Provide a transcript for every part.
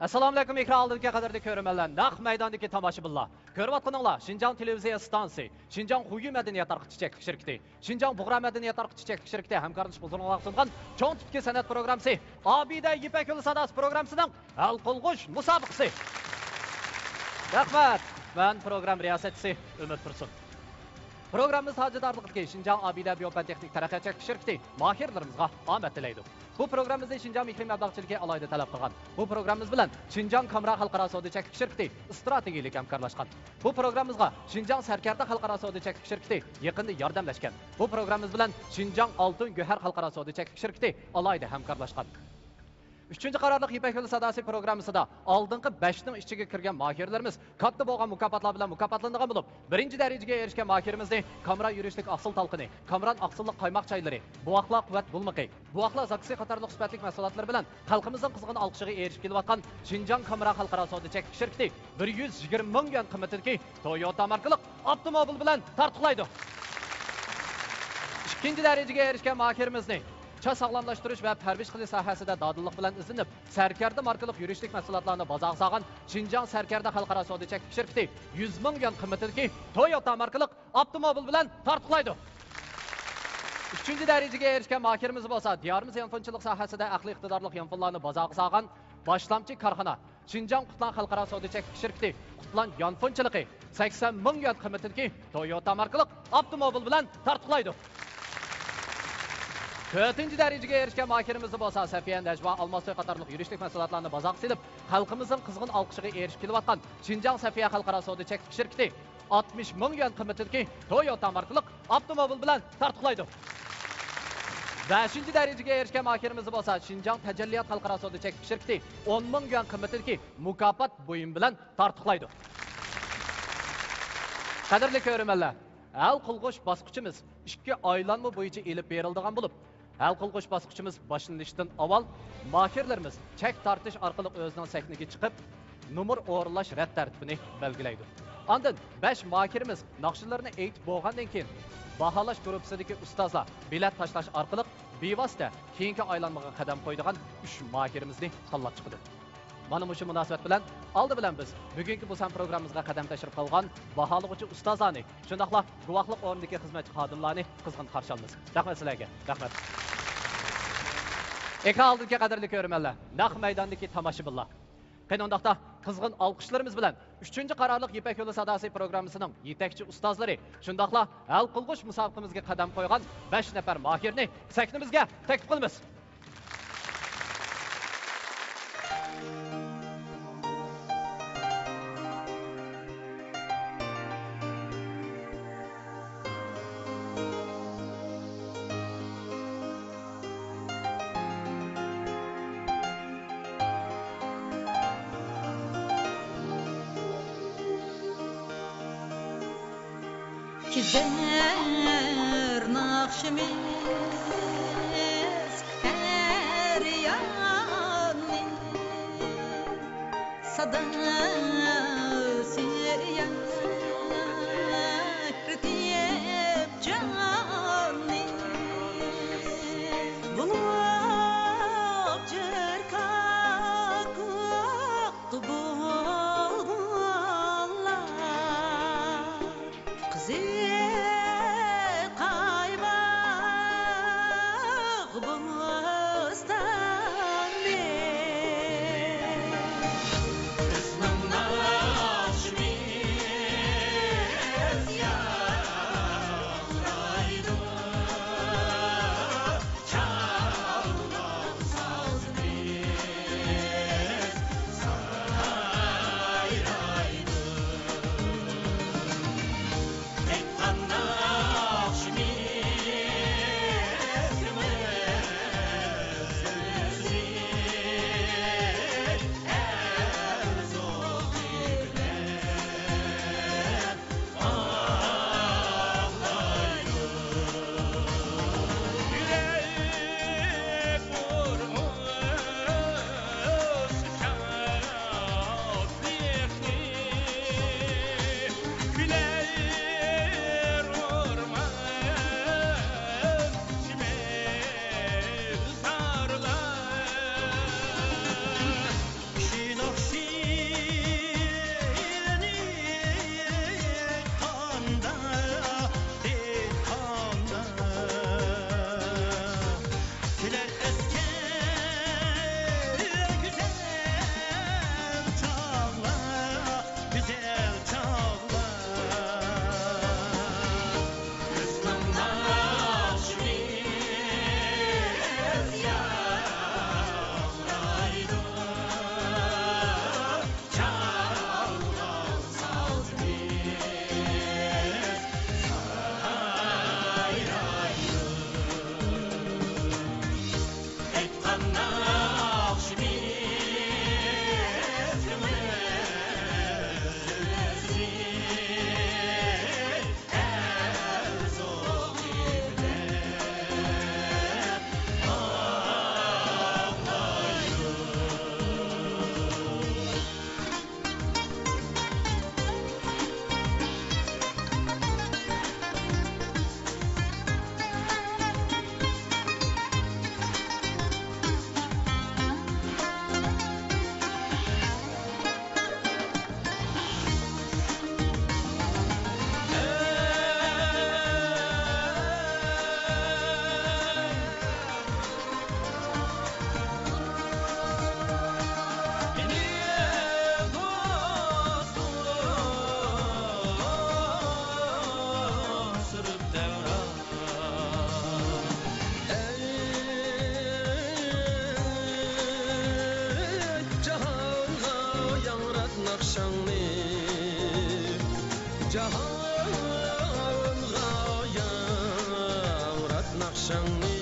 Assalomu alaykum, ekran oldidagi qadrli ko'rmanlar, naq maydondagi tomoshabinlar. Ko'rib atqaninglar, Şinjan televiziya stansiyasi, Şinjan Xuyi madaniyat tarqitish shirkati, Şinjan Bug'ra madaniyat tarqitish shirkati hamkorlik bilan sungan cho'ng tipki san'at programmasi, Obida Ipak yo'li sadasi programmasining hal qilg'ush musobaqasi. Rahmat. Men program riyosatchisi Umid Tursun. Programımız hacıdarlıqdaki Şinjan Obida Biopatexnik taraqqiyot shirkati mahirlarimizga omad tilaydi. Bu programımızda Şinjan mikro mablag' alayda talab qilgan. Bu programımız bilan Şinjan Kamra xalqaro savdo shirkati strategik hamkorlashgan. Bu programımızga Şinjan Sarkarda xalqaro savdo shirkati yaqinda yordamlashgan. Bu programımız bilan Şinjan Oltin Go'har xalqaro savdo shirkati alayda hamkorlashgan. 3-chi qarorliq Ipak yo'li sadasi programmasida oldingi 5 ning ichiga kirgan mahirlarimiz katta bo'lgan mukofotlar bilan mukofotlangan bo'lib, 1-darajaga erishgan mahirimizni Kamra yurishlik asl talqini, Kamran aqsillik qaymoq chaylari, buvoqlar quvvat bulmiqi, buvoqlar zaksi qatorliq sifatli mahsulotlar bilan xalqimizning qizg'in olqishiga erishib kelayotgan Şinjan Kamra xalqaro savdo shirkati 120 ming yuan qimmatidagi Toyota markali avtomobil bilan tartiblaydi. 2-darajaga erishgan mahirimizni sog'lomlashtirish va parvarish qilish sohasida dodillik bilan izlanib, Sarkarda markalik yurishlik mahsulotlarini bozorga solgan Şinjan Sarkarda xalqaro savdo shirkati 100 ming yuan qimmatidagi Toyota markalik avtomobil bilan tartiblaydi. 3-darajaga erishgan mahirimiz bo'lsa, diyorimiz yanfonchilik sohasida aqli iqtidorli yanfonlarni bozorga solgan boshlamchi korxona Şinjan Qutlan xalqaro savdo shirkati Qutlan yanfonchiligi 80 ming yuan qimmatidagi Toyota markalik avtomobil bilan tartiblaydi. 4-darajaga erishgan mahirimiz bo'lsa, Safiya Najva Almasoy qatorliq yurishlik mahsulotlarni bozorga silib, xalqimizning qizg'in olqishiga erishib kelayotgan Şinjan Safiya xalqaro savdo shirkati 60 ming yuan qimmatidagi Toyota markali avtomobil bilan tartiblaydi. 5-darajaga erishgan mahirimiz bo'lsa, Şinjan Tajalliyot xalqaro savdo shirkati 10 ming yuan qimmatidagi mukofot buyum bilan tartiblaydi. Qadrli ko'rmanlar, hal qilg'ush bosqichimiz 2 aylanma bo'yicha elib beriladigan bo'lib, hal qilg'ush bosqichimiz boshlanishdan avval mahirlarimiz chek tortish orqali o'zining sakniga chiqib, nomer o'rinlash rad tartibini belgilaydi. Ondan 5 mahirimiz naqshlarini aytib bo'lgandan keyin baholash guruhidagi ustozlar bilet tashlash orqali bevosita keyingi aylanmaga qadam qo'yadigan 3 mahirimizni tanlab chiqdi. Mana bu munosabat bilan oldi bilan biz bugungi bu san programmamizga qadam tashrif qilgan baholag'uchi ustozlarni, shundaqla guvohlik o'rnidagi xizmatchi xodimlarni qizg'in qarshi olamiz. Rahmat sizlarga. Rahmat. Ekran oldidagi qadrli ko'rmanlar, naq maydondagi tomoshabinlar. Qandoqda qizg'in olqishlarimiz bilan 3-qarorliq Ipak yo'li sadasi programmasining yetakchi ustozlari, shundaqla hal qilg'ush musobaqamizga qadam qo'ygan 5 nafar mahirni sahnimizga taklif qilamiz. Kizer nakşimiz keryanı sadası yakrtiyep canı bulup cerkak bulgunlar kızı naqshangni jahonga yavrat naqshangni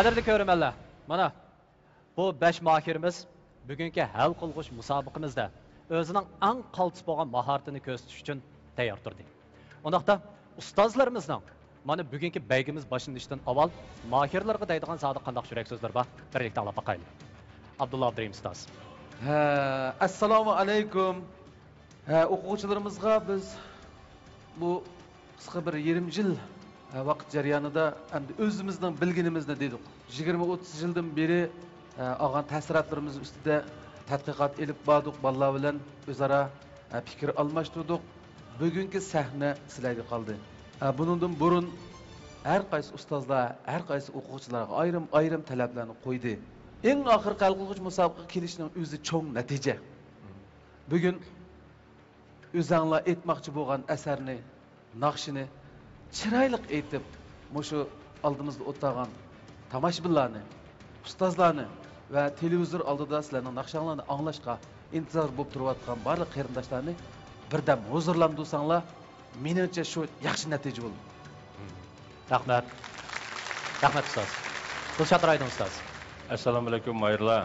Qadrli ko'rmanlar, mana bu 5 mahirimiz bugungi hal qilg'uch musobaqamizda o'zining eng qaltis bo'lgan mahoratini ko'rsatish uchun tayyor turdi. Undaqda ustozlarimizning mana bugungi baygimiz boshlanishdan avval mahirlarga deydigan sodiq qanday yurak so'zlar bor, birlikda anglab boqaylik. Abdulla Abdurim ustoz. Assalomu alaykum. O'quvchilarimizga biz bu qisqa bir 20 yil vaqt jarayonida endi o'zimizning bilginimizni dedik. 20-30 yildan beri olgan ta'sirotlarimiz ustida tadqiqot elib bordik, bolalar bilan o'zaro fikr almashtirdik. Bugungi sahna sizlarga qoldi. Buningdan burun har qaysi ustozlar, har qaysi o'quvchilarga ayrim talablarni qo'ydi. Eng oxirgi hal qilg'uch musobaqa kelishning o'zi cho'ng natija. Bugun o'zinglar aytmoqchi bo'lgan asarni, naqshini chiroyli aytib, mushu oldimizda o'tirgan tomoshabinlarni, ustozlarni va televizor oldida sizlarning naqshlarni anglashga intizor bo'lib turayotgan barcha qarindoshlarni birdan huzurlandirsanglar, menimcha shu yaxshi natija bo'ldi. Rahmat. Rahmat ustoz. Dilshod Raydon ustoz. Assalomu alaykum mayirlar.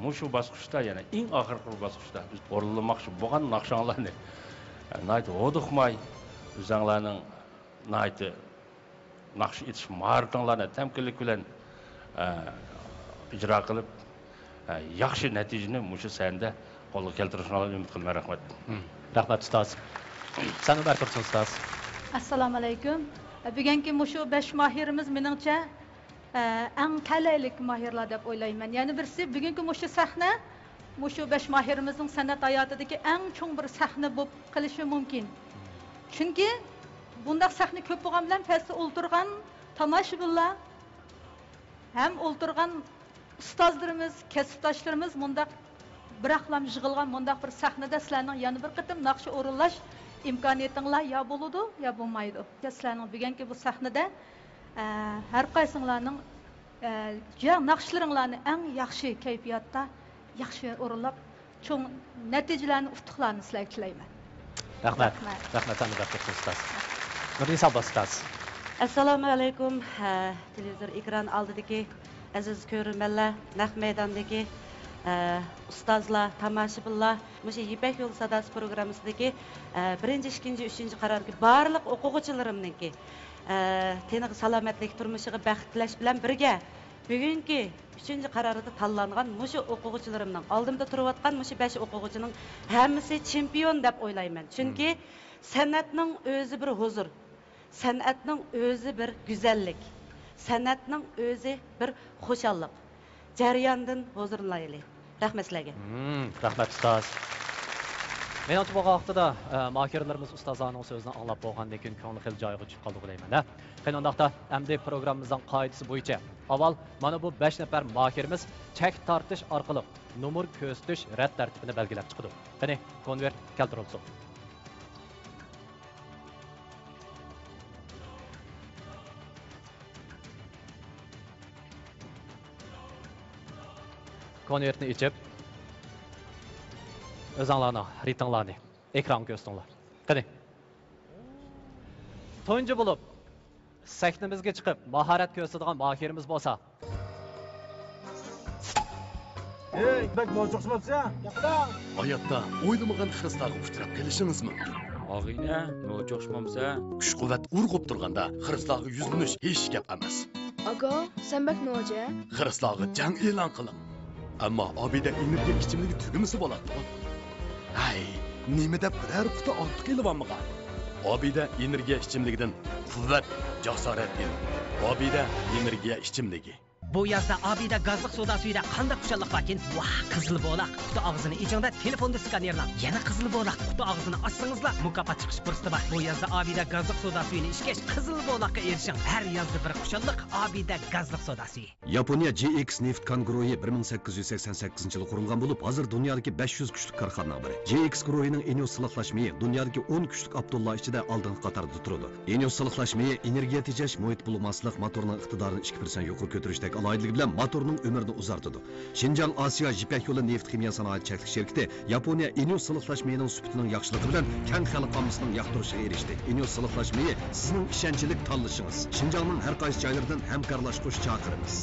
Mushu bosqichda, ya'ni eng oxirgi bosqichda biz o'rinlamoqchi bo'lgan naqshlarni nayt o'diqmay, o'zinglarning nayt naqsh etish mahoratinglarni tamkinlik bilan ijro qilib, yaxshi natijani mushu sanda qo'lga keltirishinglarni umid qilaman. Rahmat. Rahmat ustoz. Sen Umar Tursun ustoz. Assalomu alaykum. Bugungi mushu 5 mahirimiz meningcha eng qalaylik mahirlar deb o'ylayman. Ya'ni birisi bugungi mushu sahna mushu 5 mahirimizning san'at hayotidagi eng cho'ng bir sahna bo'lib qilishi mumkin. Chunki bundaq sahna ko'p bo'lgan bilan pastda o'ltirgan tomoshabinlar ham o'ltirgan ustozlarimiz, kasbdoshlarimiz bundaq biraqlam yig'ilgan bundaq bir sahnada sizlarning yana bir qitim naqsh o'rinlash imkoniyatinglar ya bo'ladi, ya bo'lmaydi. Sizlarning bugungi bu sahnada har qaysinglarning naqshlaringlarni eng yaxshi kayfiyatda yaxshi o'rinlab cho'ng natijalarni utuqlarni sizlarga tilayman. Rahmat. Rahmat Umar Tursun ustoz. Nurisa ustoz. Assalomu alaykum. Televizor ekran oldidagi aziz ko'rmanlar, naq maydondagi ustozlar, tomoshabinlar, mushu Yipak yo'l sadasi programmasidagi 1-2, 3 qarorga barliq o'quvchilarimningki teniq salomatlik turmushiga baxt tilash bilan birga bugungi 3-qarorida tanlangan mushu o'quvchilarimning oldimda turayotgan mushu 5 o'quvchining hammasi chempion deb o'ylayman. Chunki san'atning o'zi bir huzur, san'atning o'zi bir go'zallik, san'atning o'zi bir xushallik. jarayondan huzurlaylik. Rahmat sizlarga. Rahmat ustoz. Menimcha bu vaqtida mahirlarimiz ustozlarning so'zini anglab bo'lgandan keyin ko'ngli xil joyiga tushib qoldi deyman. Qandoqda endi programmamizning qoidasi bo'yicha avval mana bu 5 nafar mahirimiz chek tortish orqali numur ko'rsatish rad tartibini belgilab chiqdi. Qani konvert keltirilsin. Konvertni ichib o'zinglarning ritinglarni ekran ko'rstinglar. Qani. Tunji bo'lib sahnamizga chiqib mahorat ko'rsatadigan mahirimiz bo'lsa. Ey, bak mo'jizmabsa? Hayotda o'ylamagan xiristlarga uchrab kelishingiz mumkin. Og'ina, no'jo'shmamsa, Kuch-quvvat urg'ib turganda xiristlarga yuzlanish hech gap emas. Aga, sen bak noja? Xiristlarga jang e'lon qiling. Ammo Obida energiya ichimligi tugimisi bo'ladi. Hay, nima deb biror quti ortiq elvanmagan. Obida energiya ichimligidan quvvat, jasorat kel. Obida energiya ichimligi. Bu yazda Abida gazliq soda suyida qanday xushalliq bakin? Vah, qizil bo'laq. Quti og'zini ichingda telefonda skanerlab, yana qizil bo'laq quti og'zini ochsangizlar, mukofot chiqish fursati bor. Bu yazda Abida gazliq soda suyini ichgach, qizil bo'laqqa erishing. Har yazda bir xushalliq Abida gazliq soda suyi. Yaponiya JX Neft Kanguruyi 1888-yili qurilgan bo'lib, hozir dunyodagi 500 kuchli korxona biri. JX guruhining Enios siliqlashmayi dunyodagi 10 kuchli Abdullah ichida oldingi qatorda turadi. Enios siliqlashmayi energiya tejash, muhit bulmaslik, motorning iqtidorini 2% yuqori ko'tarishda alayidligi bilan motorning umrini uzartadi. Xinjiang Osiyo Ipak yo'li neft kimyo sanoat cheklik şirkati Yaponiya Enios siliqlashmayining sifatining yaxshiligi bilan keng xalq ommasining yoqtirishiga erishdi. Enios siliqlashmayi sizning ishonchlik tanlashingiz. Xinjiangning har qaysi joylaridan hamkorlashib chaqiramiz.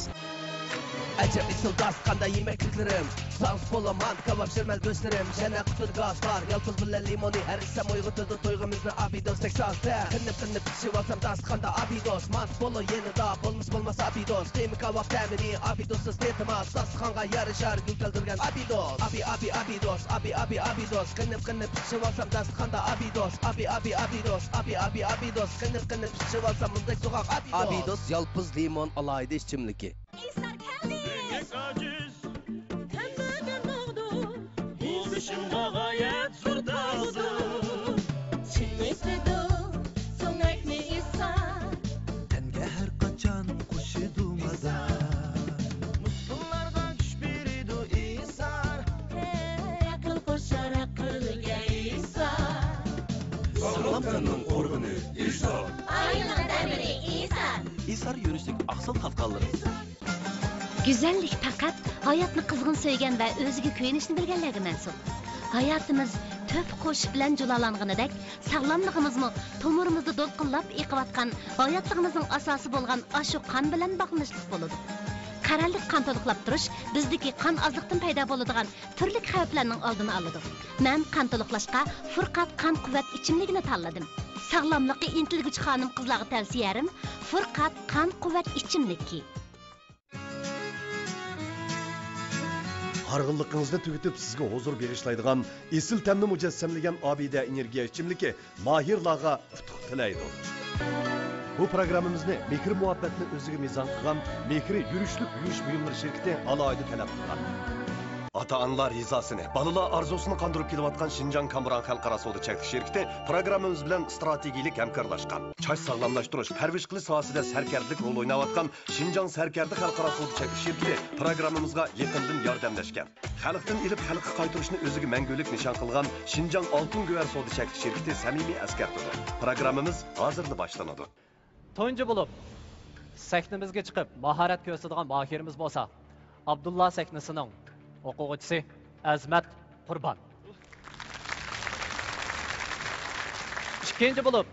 Acaba isildas qanday yemekliklerim Sans bolaman, kebap şirmel gösterim Jana kutur gaz var, yalpız bilen limoni Her isem uygutuldu toygumuzda Abidos Texas'ta Kınıp pişip alsam das kanda Abidos Mant bolo yeni da, bolmaz Abidos Kıymi kebap temini, Abidos'uz detimaz Sas kanga yarışar, gül kaldırgan Abidos Abidos, Abidos Kınıp pişip alsam das kanda Abidos Abidos Kınıp pişip alsam mındak sokak Abidos Abidos yalpız limon alaydı içimliki İsar yürüsük aksal kalkalları. Güzellik fakat hayatını kızgın söygen ve özgü köyünüşünü bilgenlerge mensup. Hayatımız töp koşup bilen julalanğınıdek, sağlamlığımızmı tomurumuzdu dolqunlap iqivatkan, hayatlığımızın asası bolgan aşı kan bilen bakılışlık boludu. Kararlıq kan toluqlap duruş, bizdeki kan azlıqtın payda boluduğan türlük xavflarının aldını alıdı. Ben kan toluqlaşqa Furqat kan kuvvet içimligini tanladım. Sağlamlıqı intilgüç xanım qızlağı tavsiyerim, Furqat kan kuvvet içimliki. Hargınlığınızda tüketip sizge huzur berişlaydigan, esil temni mücessemligen Abida energiya içimliki mahirlarga utuq tilaydi. Bu programımızda mehri muhabbetini özüge mizan kılgan mehri yürüşlük yürüyüş buyumları şirketi alaydı talep kılgan. Ata-analar hizasını, balılar arzusunu kandırıp kilovatkan Xinjiang Kamuran Halkara Soda Çeklik şirketi programımız bilen stratejilik hemkarlaşkan. Çaş sağlamlaştırış, perviş kılıç sahasida serkerlik rol oynavatkan Xinjiang Serkerdik Halkara Soda Çeklik şirketi programımızga yakından yardımlaşkan. Halktan ilip halkı kaytırışını özüge mengülük nişan kılgan Xinjiang Altın Güver Soda Çeklik şirketi samimi eskertidi. Programımız hazırda başlanadı. Tunji bo'lib sahnamizga chiqib mahorat ko'rsatadigan mahirimiz bo'lsa, Abdullah sahnasining o'quvchisi Azmat Qurbon. Ikkinchi bo'lib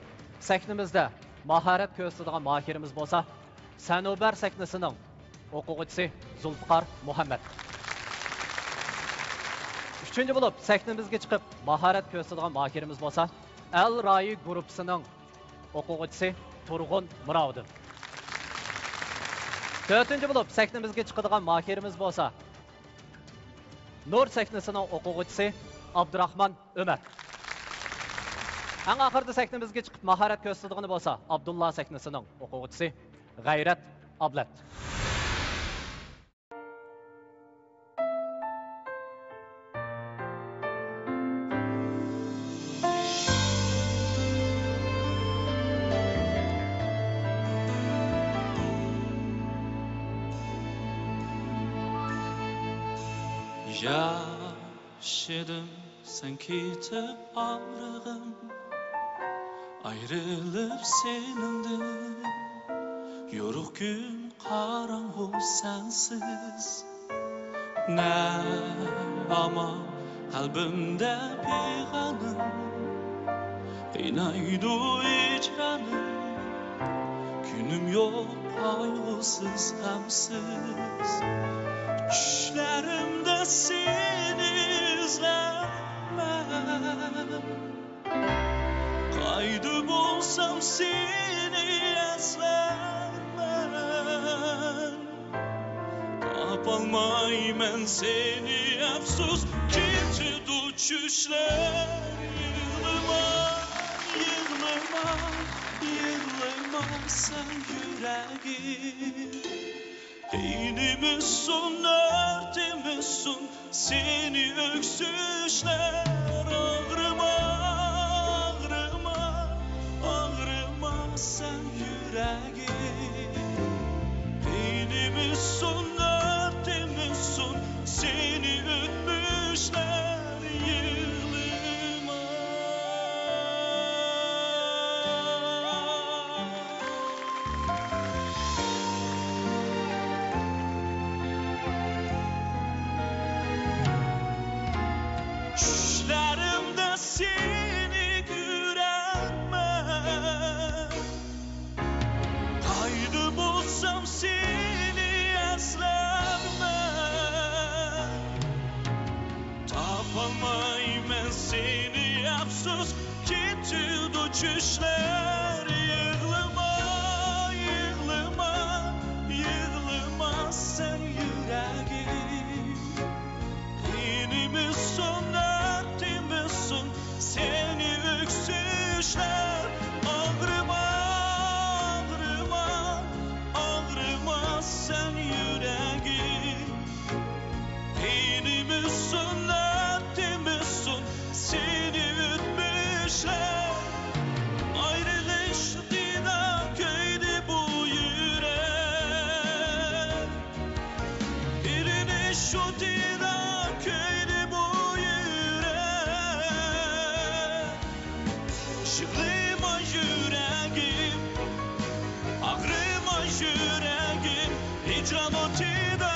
sahnamizda mahorat ko'rsatadigan mahirimiz bo'lsa, Sanobar sahnasining o'quvchisi Zulfiqor Muhammad. Uchinchi bo'lib sahnamizga chiqib mahorat ko'rsatadigan mahirimiz bo'lsa, Al Rayi guruhining o'quvchisi Turg'un Murodov. To'rtinchi bo'lib sahnamizga chiqadigan mahirimiz bo'lsa, Nur sahnasining o'quvchisi Abdurahmon Umar. Eng oxirida sahnamizga chiqib mahorat ko'rsatadigan bo'lsa, Abdullah sahnasining o'quvchisi G'ayrat Ablat. Yaşadım sen ketip ağrığım ayrılıp senindin yoruk gün karanlık sensiz ne ama kalbimde peygamım inaydı icranım günüm yok kaygısız gamsız düşlerimde seni izlemem kaydı bulsam seni eslemem kapalmayım seni afsus kimse düşler yığılma sen yüreğim Eynimizsun, örtümüzsün seni öksüşler ağrıma sen yüreğim Eynimizsun, örtümüzsün seni ötmüşler yığılıma Düşlerimde seni göremem Kaydı bulsam seni eslemem Tapamayım ben seni afsus Gitti düşler yığılıma sen yüreğim Beynimizsun seni öksüşler ağrıma sen yüreğim Beynimizsun dertimizsun seni ütmüşler ayrılıştı da köydü bu yürek birini şu da köydü bu Şıklıma yüreğim, ağrıma yüreğim, hicran otida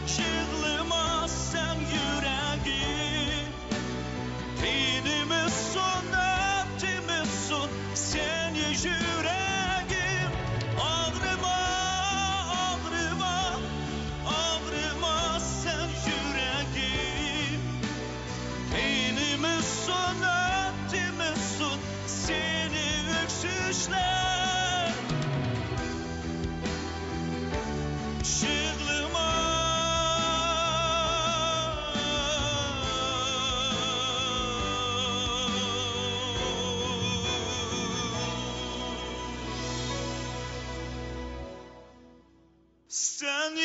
Yığılıma sen yüreğim Beynimizsun, dertimizsun sen yüreğim Ağrıma sen yüreğim Beynimizsun, dertimizsun seni öksüşler Sen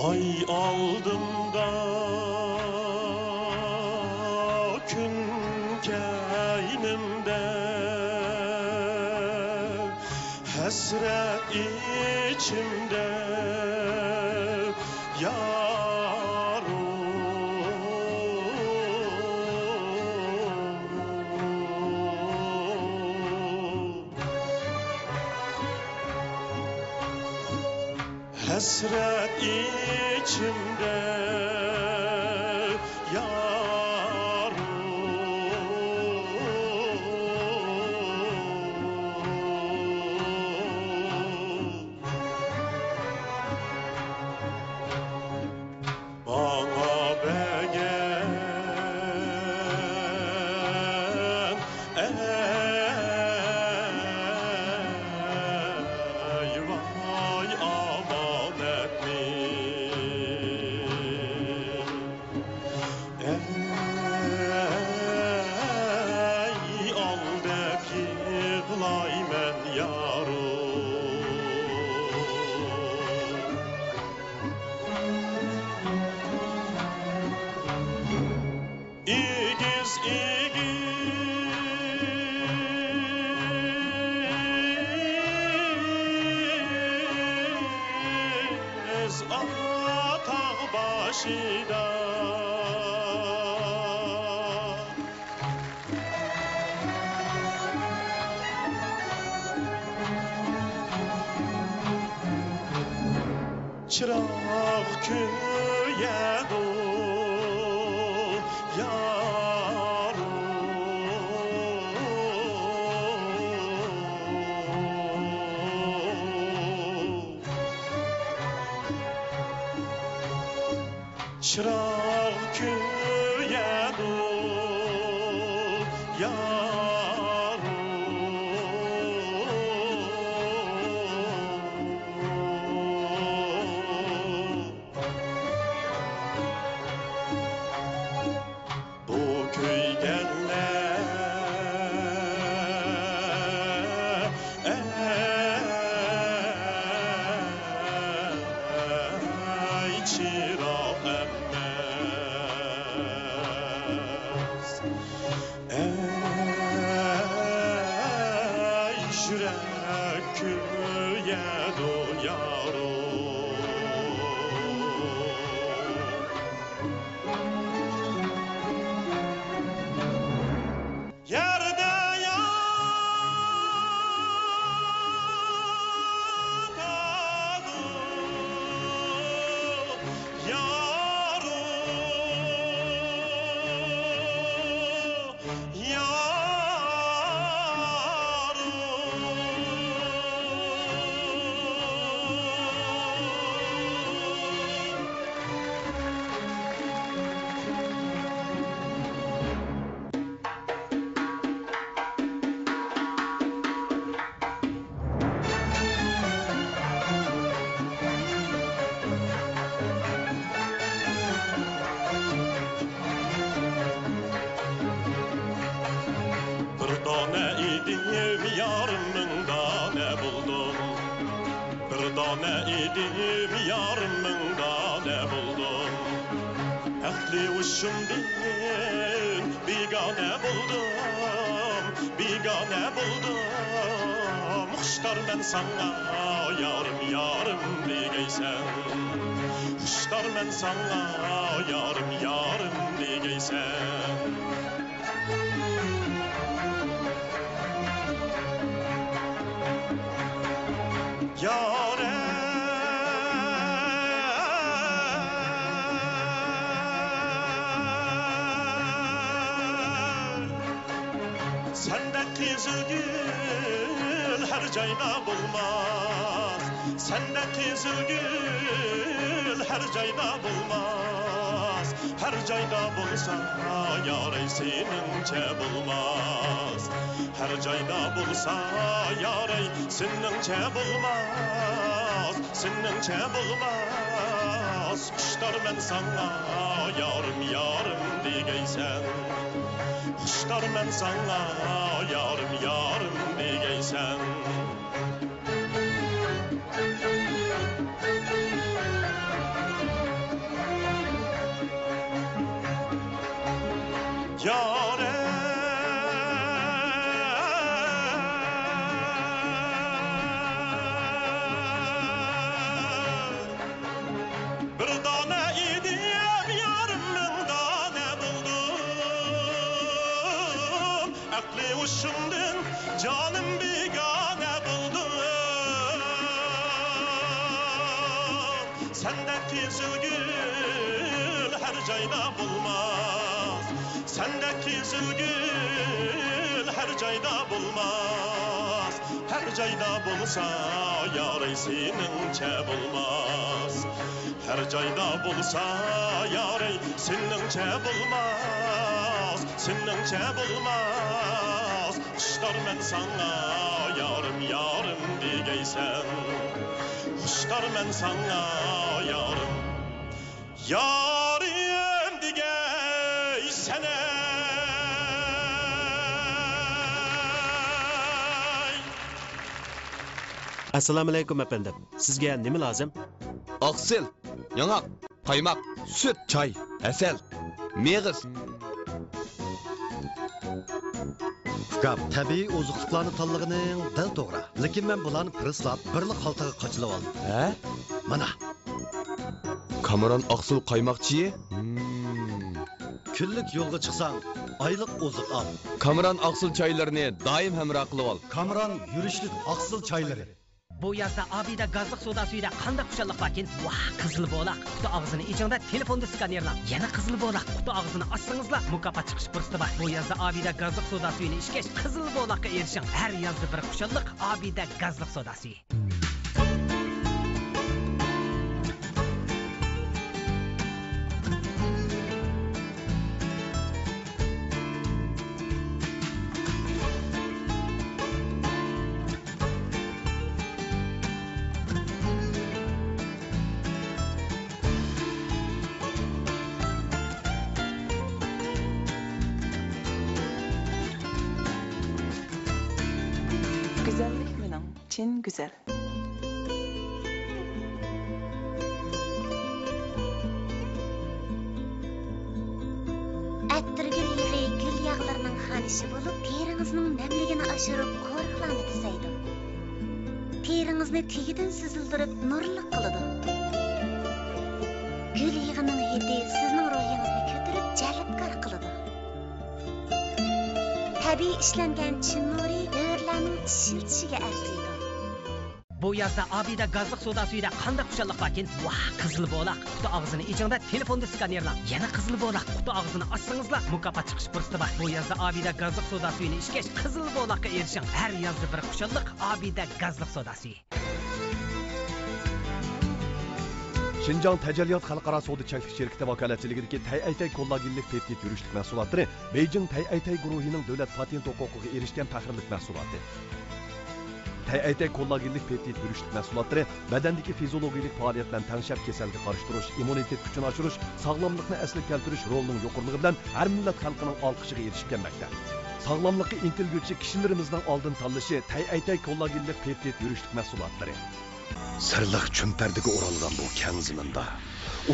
Ay aldımda gün keynimde hasret içimde hasret içimde bana begen vay amanet mi ey al dep yığlaymen yarım İgiz igiz ata başida çırak köyedi çırak köyedi bu köygenler ey çırak emmez ey yürek köyedi yarım yerde yatadı bir tane idim yarımında ne buldum bir tane idim yarımında ne buldum ehli uşum din bigane buldum Huştar ben sana yarım yarım diyeysen Huştar ben sana yarım yarım diyeysen yâre sende kızıl gül her cayda bulmaz sende kızıl gül her cayda bulmaz her cayda bulsa yâre senince bulmaz her cayda bulsa yâre senince bulmaz kuşlar ben sana yarım yarım diyeysen kuşlar ben sana yarım yarım diyeysen Sendeki zülgül her cayda bulmaz. Sendeki zülgül her cayda bulmaz. Her cayda bulsa yar senince bulmaz. Her cayda bulsa yar senince bulmaz. Senince bulmaz. Kışlar men sana yarım yarım diyeysen. Kışlar men sana yarım yarım diyeysen. Assalomu alaykum efendim. Sizga nima lazım? Oqsil, yanaq, qaymoq, süt, çay, asal, meg'iz. Gap tabiiy oziqliqlarni tanlag'ining dil to'g'ri. Lekin men bularni prislab, birli xaltaga qochilib oldim. Ha? Mana. Kameron oqsil qaymoqchi? Kunlik yo'lga chiqsang, oylik oziq al. Kameron oqsil choylarini doim hamroh qilib ol. Kameron yurishlik oqsil choylari. Bu yazda abida gazlik soda suyida qanday xushallik bakin? Vah, qizil bo'laq. Quti og'zini ichingda telefonda skanerlab. Yana qizil bo'laq. Quti og'zini ochsangizla mukofot chiqish fursati bor. Bu yazda abida gazlik soda suyini ichgach, qizil bo'laqqa erishing. Har yazda bir xushallik abida gazlik soda suyi. Güzellik mening chin güzel. Attirgul yig'i gul yog'larining xanishi bo'lib, teringizning namligini oshirib, qo'riqlarni tizaydi. Teringizni tegidan sizildirib, nurli qiladi. Gul yig'ining hidi sizning ruhingizni ko'tarib, jalbkor qiladi. Tabiiy ishlangan chin nuri o'rlarning shiltishiga arziydi. Bu yazda abida gazlik soda suyida qanday xushallik bakin? Vah, qizil bo'laq. Quti og'zini ichingda telefonda skanerlab. Yana qizil bo'laq. Quti og'zini ochsangizla mukofot chiqish fursati bor. Bu yazda abida gazlik soda suyini ichgach, qizil bo'laqqa erishing. Har yazda bir xushallik abida gazlik soda suyi. Şinjan Təcəlliyat Xalqara Soda Çəklik Şirkəti vakalatçılığındakı Tayaytay kollagenlik peptid yürüşlük məhsullatları Beijing Tayaytay guruhinin dövlət patent hüquqiga erişkən fəxrlik məhsullatı. Tayaytay kollagenlik peptid yürüşlük məhsullatları bədəndəki fiziologiyalik fəaliyyətlə tənşəb kəsəlliyi qarışdırış, immunitet gücünü aşırış, sağlamlıqni əsli keltiriş rolunun yuqurluğu bilan hər millət xalqının alqışıga erişib gəlməkdə. Sağlamlıqqa intilgüçü kişilərimizdən aldın tanlışı Tayaytay kollagenlik peptid yürüşlük məhsullatları. Sırlıq çümperdiga o'ralgan bu keng ziminda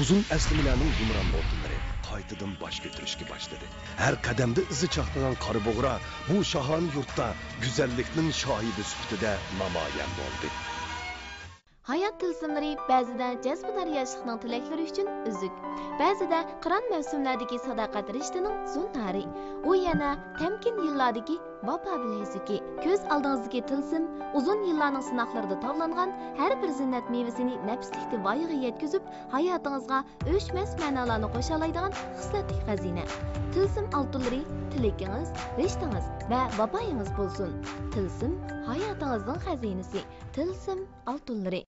uzun aslimalarning yumron bo'g'inlari qaytadan bosh ko'tarishga boshladi. Har qadamda izi chaqnagan qora bo'g'ra bu shahan yurtda go'zallikning shohidi sifatida namoyon bo'ldi. Hayat tılsımları ba'zida jazbidar yoshlikning tilaklari uchun uzuk, ba'zida qiron mavsumlardagi sadoqat rishtining zunnari, u yana tamkin yillardagi vafo bilezuki. Ko'z oldingizdagi tilsim uzun yillarning sinoqlarida tog'langan har bir zinnat mevasini nafslikda voyaga yetkazib, hayotingizga o'chmas ma'nolarni qo'sha oladigan xislatli xazina. Tilsim oltinlari tilakingiz, rishtingiz va vafoyingiz bo'lsin. Tilsim hayotingizning xazinasi. Tilsim oltinlari.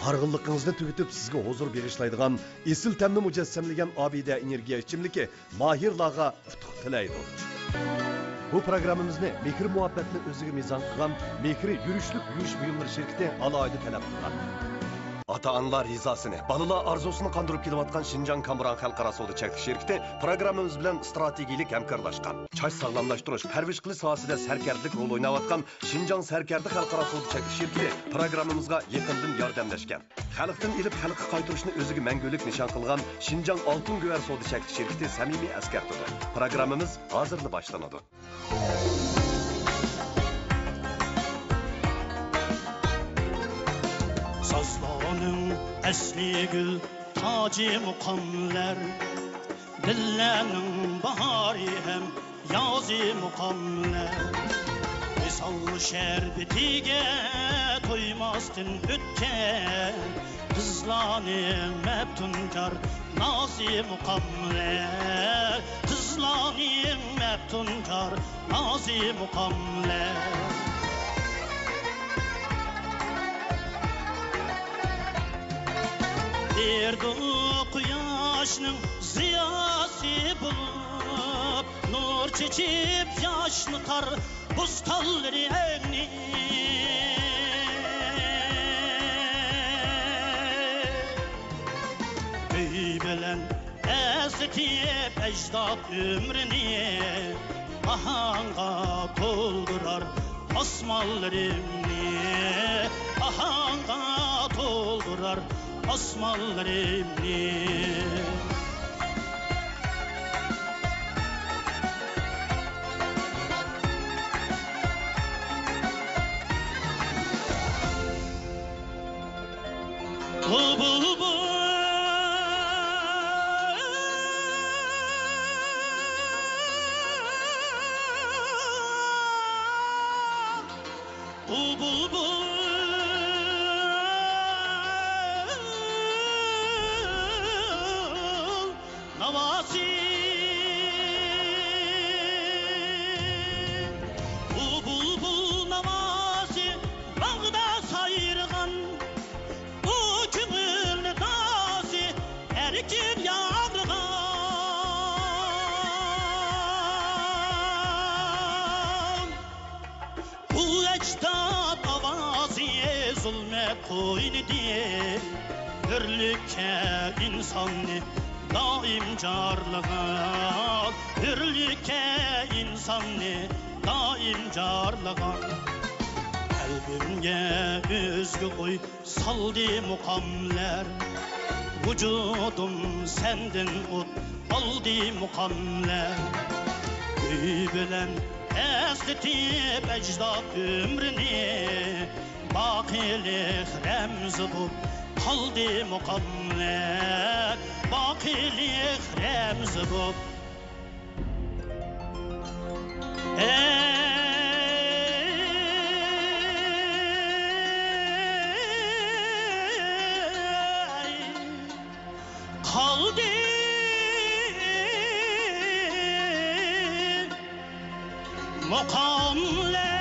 Hargınlığınızda tüketip sizge huzur berişlaydigan, esil temni mücessemleyen abide energiya içimliki mahirlarga utuq tilaydi. Bu programımızda mehir muhabbetini özüge mizan kılan, mehri yürüşlük yürüş buyumları şirketi alaydı talep kılan. Ata-analar rizasını, balalar arzusunu kandırıp kelivatkan Şinjan Kamuran Xalqara Soda Çəklik Şirketi programımız bilen strategilik hemkarlaşkan. Çaş sağlamlaştırış, pərviş qilish sohasida sarkarlik rol oynavatkan Şinjan Sarkardi Xalqara Soda Çəklik Şirketi programımızga yaqindan yordamlashgan. Xalqdan ilib xalqqa qaytirishni o'ziga mangulik nishon qilgan Şinjan Altın Güver Soda Çəklik Şirketi samimiy askartadi. Programımız hozirda boshlanadi. Sazlarının əsli gül tacı muqamlar, dillərinin bahari həm yazı muqamlar. Sal şerbetiga to'ymasdan o'tgan qizlarning maftunkor nozi muqamlar qizlarning maftunkor nozi muqamlar Erdi quyoshning ziyosi bo'lib nur chechib yoshni tar bustonlaringni Öy bilan esitib ajdod umrini ahanga to'ldirar osmonlarimni ahanga to'ldirar osmonlarimni Hürlükke insanı daim carlıgan Hürlükke insanı daim carlıgan Kalbimge özgü koy saldı mukamler Vücudum senden ot aldı mukamler Köy bilen esletip ecdat ömrünü Bakilik remzi bu kaldı mukamler Bakilik remzi bu Kaldı mukamler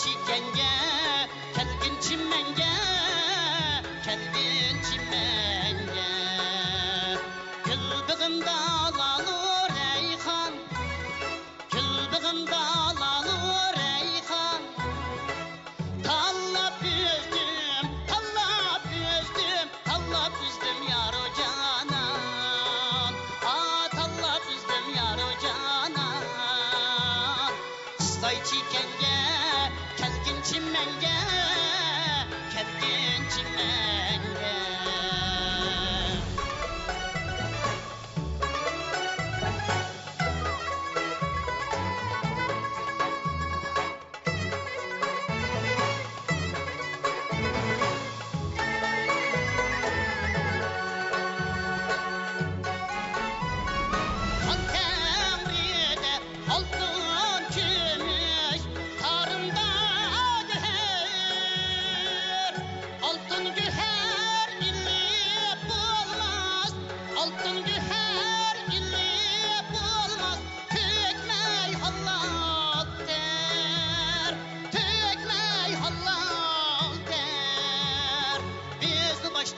Çimenge, kelgin çimenge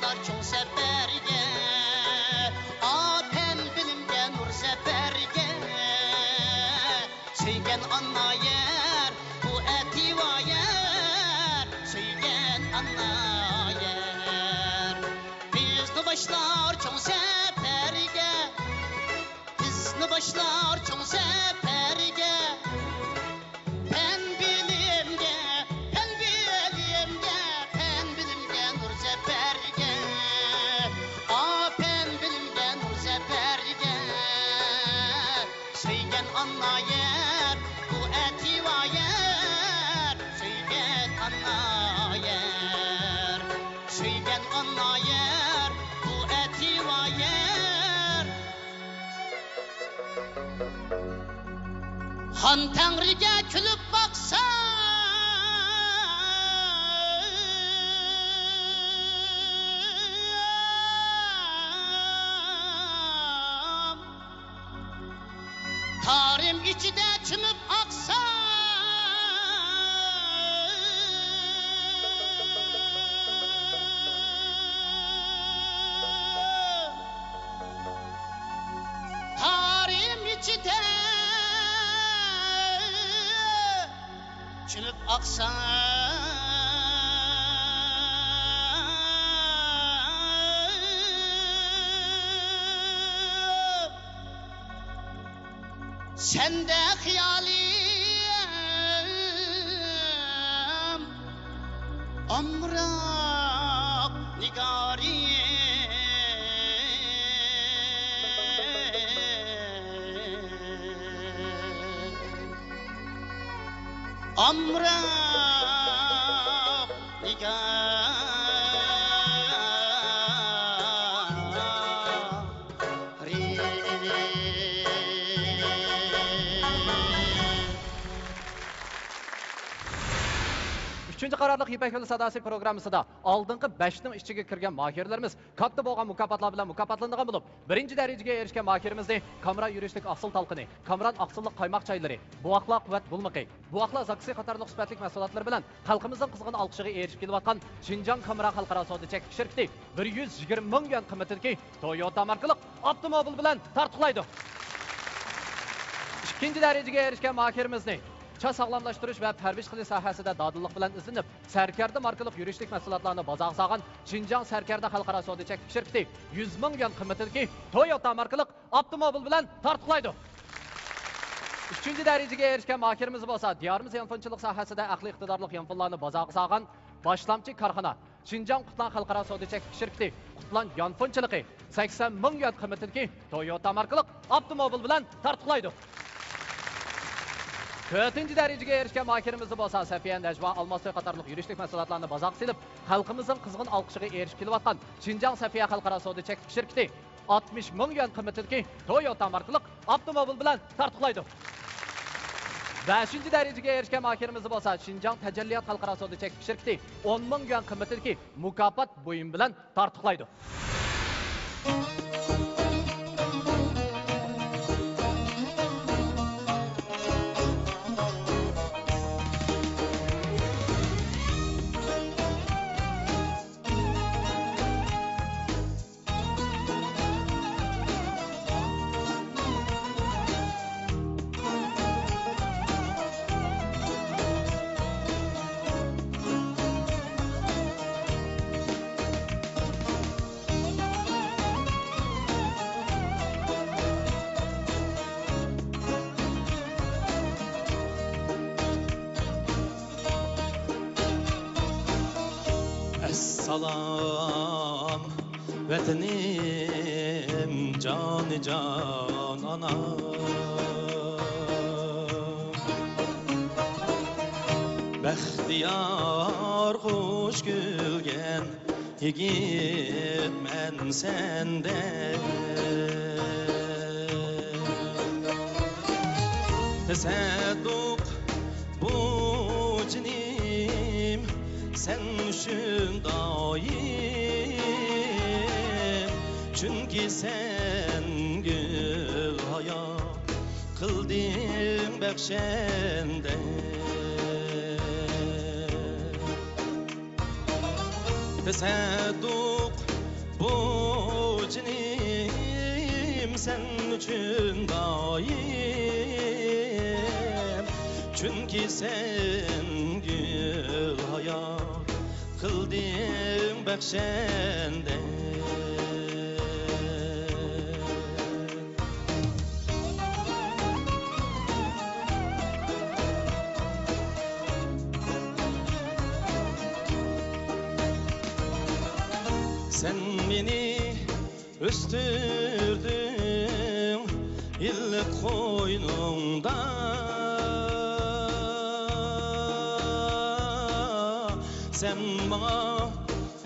başlar çoğ seferge Apen bilimge nur seferge Söygen anna yer bu etiva yer Söygen anna yer Bizni başlar çoğ seferge Bizni başlar çoğ seferge Pen bilimge nur seferge A pen bilimge nur seferge Söygen anna yer bu etiva yer Söygen anna yer Söygen anna yer bu etiva yer Han Tengri'ge külüp baksa Tarim içide çımıp aksa Tarim içide çınıp aksa Sende hiyalim Amrak nigari Amrak nigari Üçüncü qararlıq İpək Yolu Sadası programısında aldınqı 5'nin içiga kirgan mahirlərimiz katta bolğan mukafotlar bilan mukafotlanğan bo'lib, birinci dərəcəyə erişkən mahirimizni Kamran yürüşlük asıl talqini, Kamran aqsılıq qaymaq çayları, Buaqla quvvat bulmaqi, Buaqla zaksi qatarlıq sübətlik məhsulotlar bilan xalqımızın qızğın alqışığı erişib kelib atqan Şinjan Kamran xalqaro savdo çəkik şirkəti 120 min yuan qiymatidagi Toyota markalıq avtomobil bilan tartiqlaydı. İkinci dərəcəyə erişkən mahirimizni Çay sağlamlaştırış ve pərviş qilish sahəsində dadillıq bilan izlenib, Sərkərdə markalıq yürüşlük məhsulotlarını bazaq sağan Şinjan Sərkərdə xalqaro savdo çəkik şirkəti 100 min yuan qiymatidagi Toyota markalıq avtomobil bilan tartiqlaydı. Üçüncü dərəcəyə erişkən mahirimiz bolsa, diyarımız yanfınçılıq sahəsində aqli iqtidarlıq yanfınlarını bazaq sağan başlamçı karxana Şinjan Qutlan xalqaro savdo çəkik şirkəti Qutlan yanfınçılığı 80 min yuan qiymatidagi Toyota markalıq avtomobil bilan tartiqlaydı. Dördüncü dərəcəyə erişkən mahirimiz bolsa, Səfiyə Nəcva Almaslı qatarlıq yürüşlük məhsulotlarını bazaq silib, xalqımızın qızğın alqışığı erişib kelib atqan Şinjan Səfiyə xalqaro savdo çəkik şirkəti 60 min yuan qiymatidagi Toyota markalıq avtomobil bilan tartiqlaydı. 5-ci dərəcəyə erişkən mahirimiz bolsa, Şinjan Təcəlliyat xalqaro savdo çəkik şirkəti 10 min yuan qiymatidagi mukafot buyum bilan tartiqlaydı. Salam vətənim canı can ana Bəxtiyar xoş gülgən yigit mən səndə Təsədduq bu cinim sen üçün daim Çünkü sen gül hayat kıldın bəxşəndə Təsədduq doyim Çünkü sen gül hayat Kıldın bəxşəndə Sen beni östürdün illik koynunda Sen bana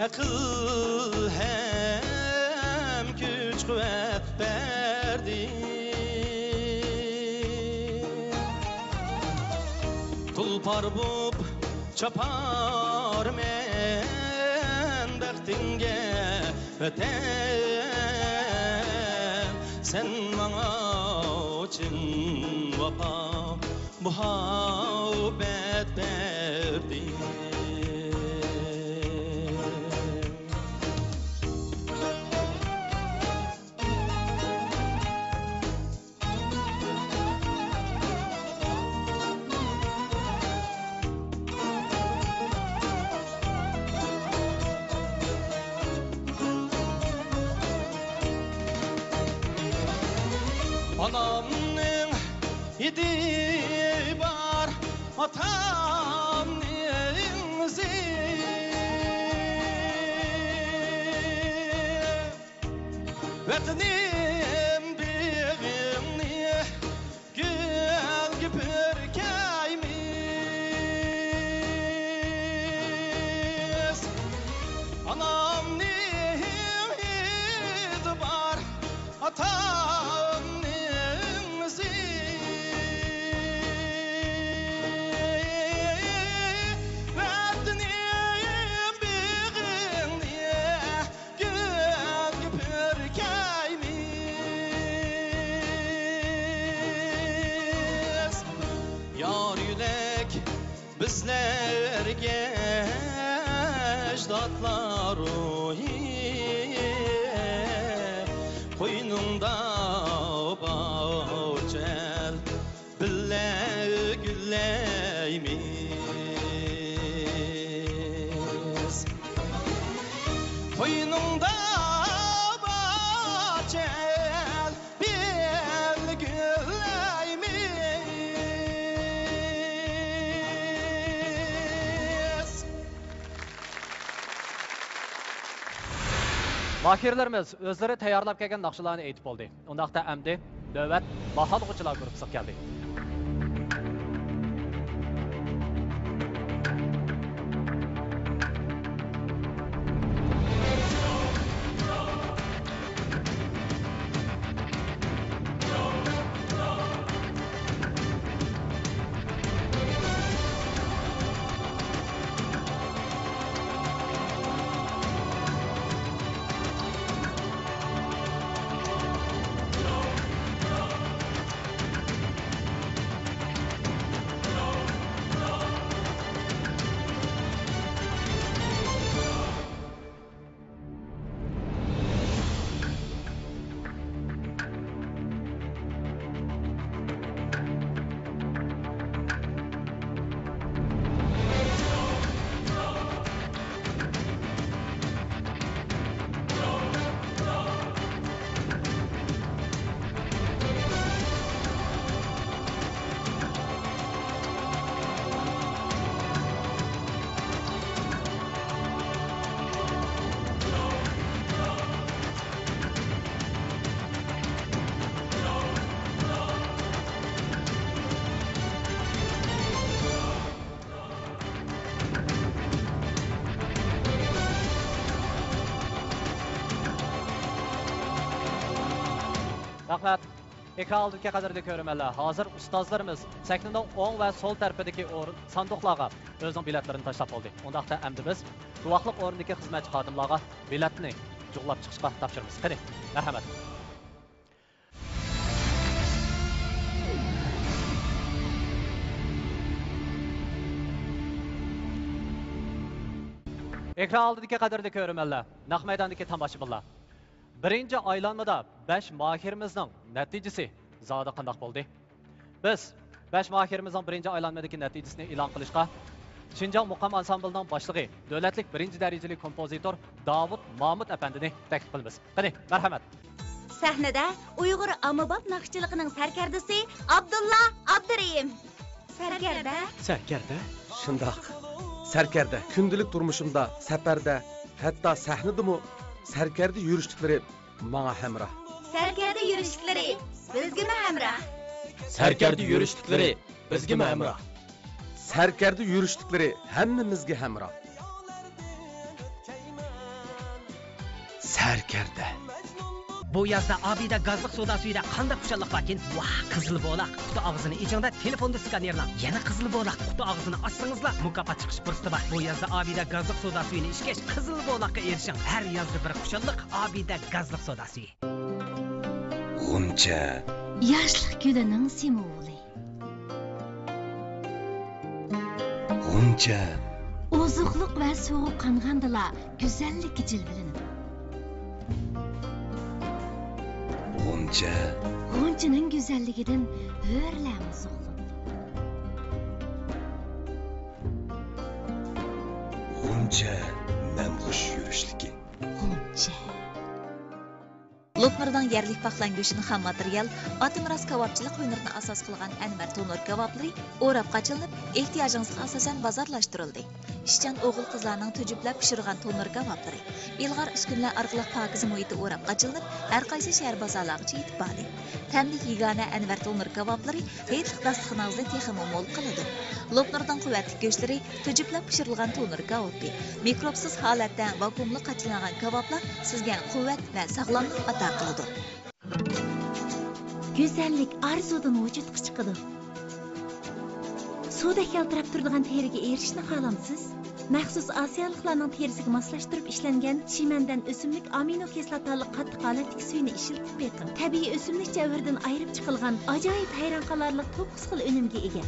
akıl hem güç kuvvet verdin Tulpar bup çapar men bəxtinge öten Sen bana için vapa muhabbet verdin Anamның idi бар атамның зи Vətənim biğimni gül gipir kaymiz Anamның idi бар atamның Bizlerge ecdatlar Koynunda bağcel Bille gülleymiz Koynunda bağcel Bille gülleymiz Mahirlerimiz özleri tayyorlab kelgan naqshalarni aytib bo'ldi. Undaqda amdi navbat baholg'uchilar guruhi keldi. Rahmat. Ekran aldırki qadrli görürmenler. Hazır ustazlarımız səkninin oң və sol tərəfindəki sanduqlarga özünün biletlerini taşlap oldu. Ondaqda əmdi biz duvaqlıq orundakı xizmətçi xadimlarga biletini cuğlab çıxışqa tapşırırız. Qani, mərhəmət. Ekran aldırki qadrli görürmenler. Naq meydandakı tamaşaçılar. Birinci aylanmada 5 mahirimizning natijasi zoda qandoq bo'ldi? Biz 5 mahirimizning birinchi aylanmadagi natijasini e'lon qilishga Şinjan Muqam Ansamblining boshlig'i, davlatlik birinchi darajali kompozitor Davud Mahmud apandini taklif qilamiz. Qani, marhamat. Sahnada Uyg'ur ommabop naqshchiligining sarkardasi Abdulla Abdurayim. Sarkarda? Sarkarda? Shundoq. Sarkarda kundalik turmushimda, safarda, hatto sahnadimi sarkarda yurishliklari menga hamroh. Sarkarda yurishliklari bizga hamroh. Sarkarda yurishliklari bizga hamroh. Sarkarda yurishliklari hammamizga hamroh. Sarkarda. Bu yazda Abida gazliq soda suyida qanday xushalliq bakin? Vah, qizil bo'laq. Quti og'zini ichingda telefonda skanerlang. Yana qizil bo'laq. Quti og'zini ochsangizla mukofot chiqish fursati bor. Bu yazda Abida gazliq soda suyini ichgach, qizil bo'laqqa erishing. Har yazda bir xushalliq Abida gazliq soda suyi. G'uncha. Yoshlik gulining simvoli. G'uncha. Ozuqliq va sovuq qanğandala go'zallik jilvilanadi. G'uncha. G'unchaning go'zalligidan hurlamiz o'g'lim. G'uncha namxush yurishligi. G'uncha. Lopnurdan yerlik paxlan go'shini ham material, Atimiras kebapchilik hunarini asos qilgan Anvar tonur kebaplari o'rab qachilinib, ehtiyojingizga asosan bozorlashtirildi. Ishchan o'g'il qizlarning tujublab pishirgan tonur kebaplari ilg'or uskunlar orqali pokiza muhitda o'rab qachilinib, har qaysi shahar bozorlarigacha yetib bordi. Tamlik yigana Anvar tonur kebaplari heytlik dasturxoningizda texmo mo'l qiladi. Lopnurdan quvvatli go'shtlari tujublab pishirilgan tonur kebapi, mikrobsiz holatda vakuumli qachilangan kebaplar sizga quvvat va sog'lomlik ato qiladi. Go'zallik arzudan vujudga chiqadi. Suvda keltirib turadigan teriga erishishni xohlamsiz? Maxsus osiyoliklarning terisiga moslashtirib ishlangan chimandan o'simlik amino kislotali qattiq holatdagi suyni ishlatib beqing. Tabiiy o'simlik javharidan ayirib chiqilgan ajoyib hayron qolarlik 9 xil unumga ega.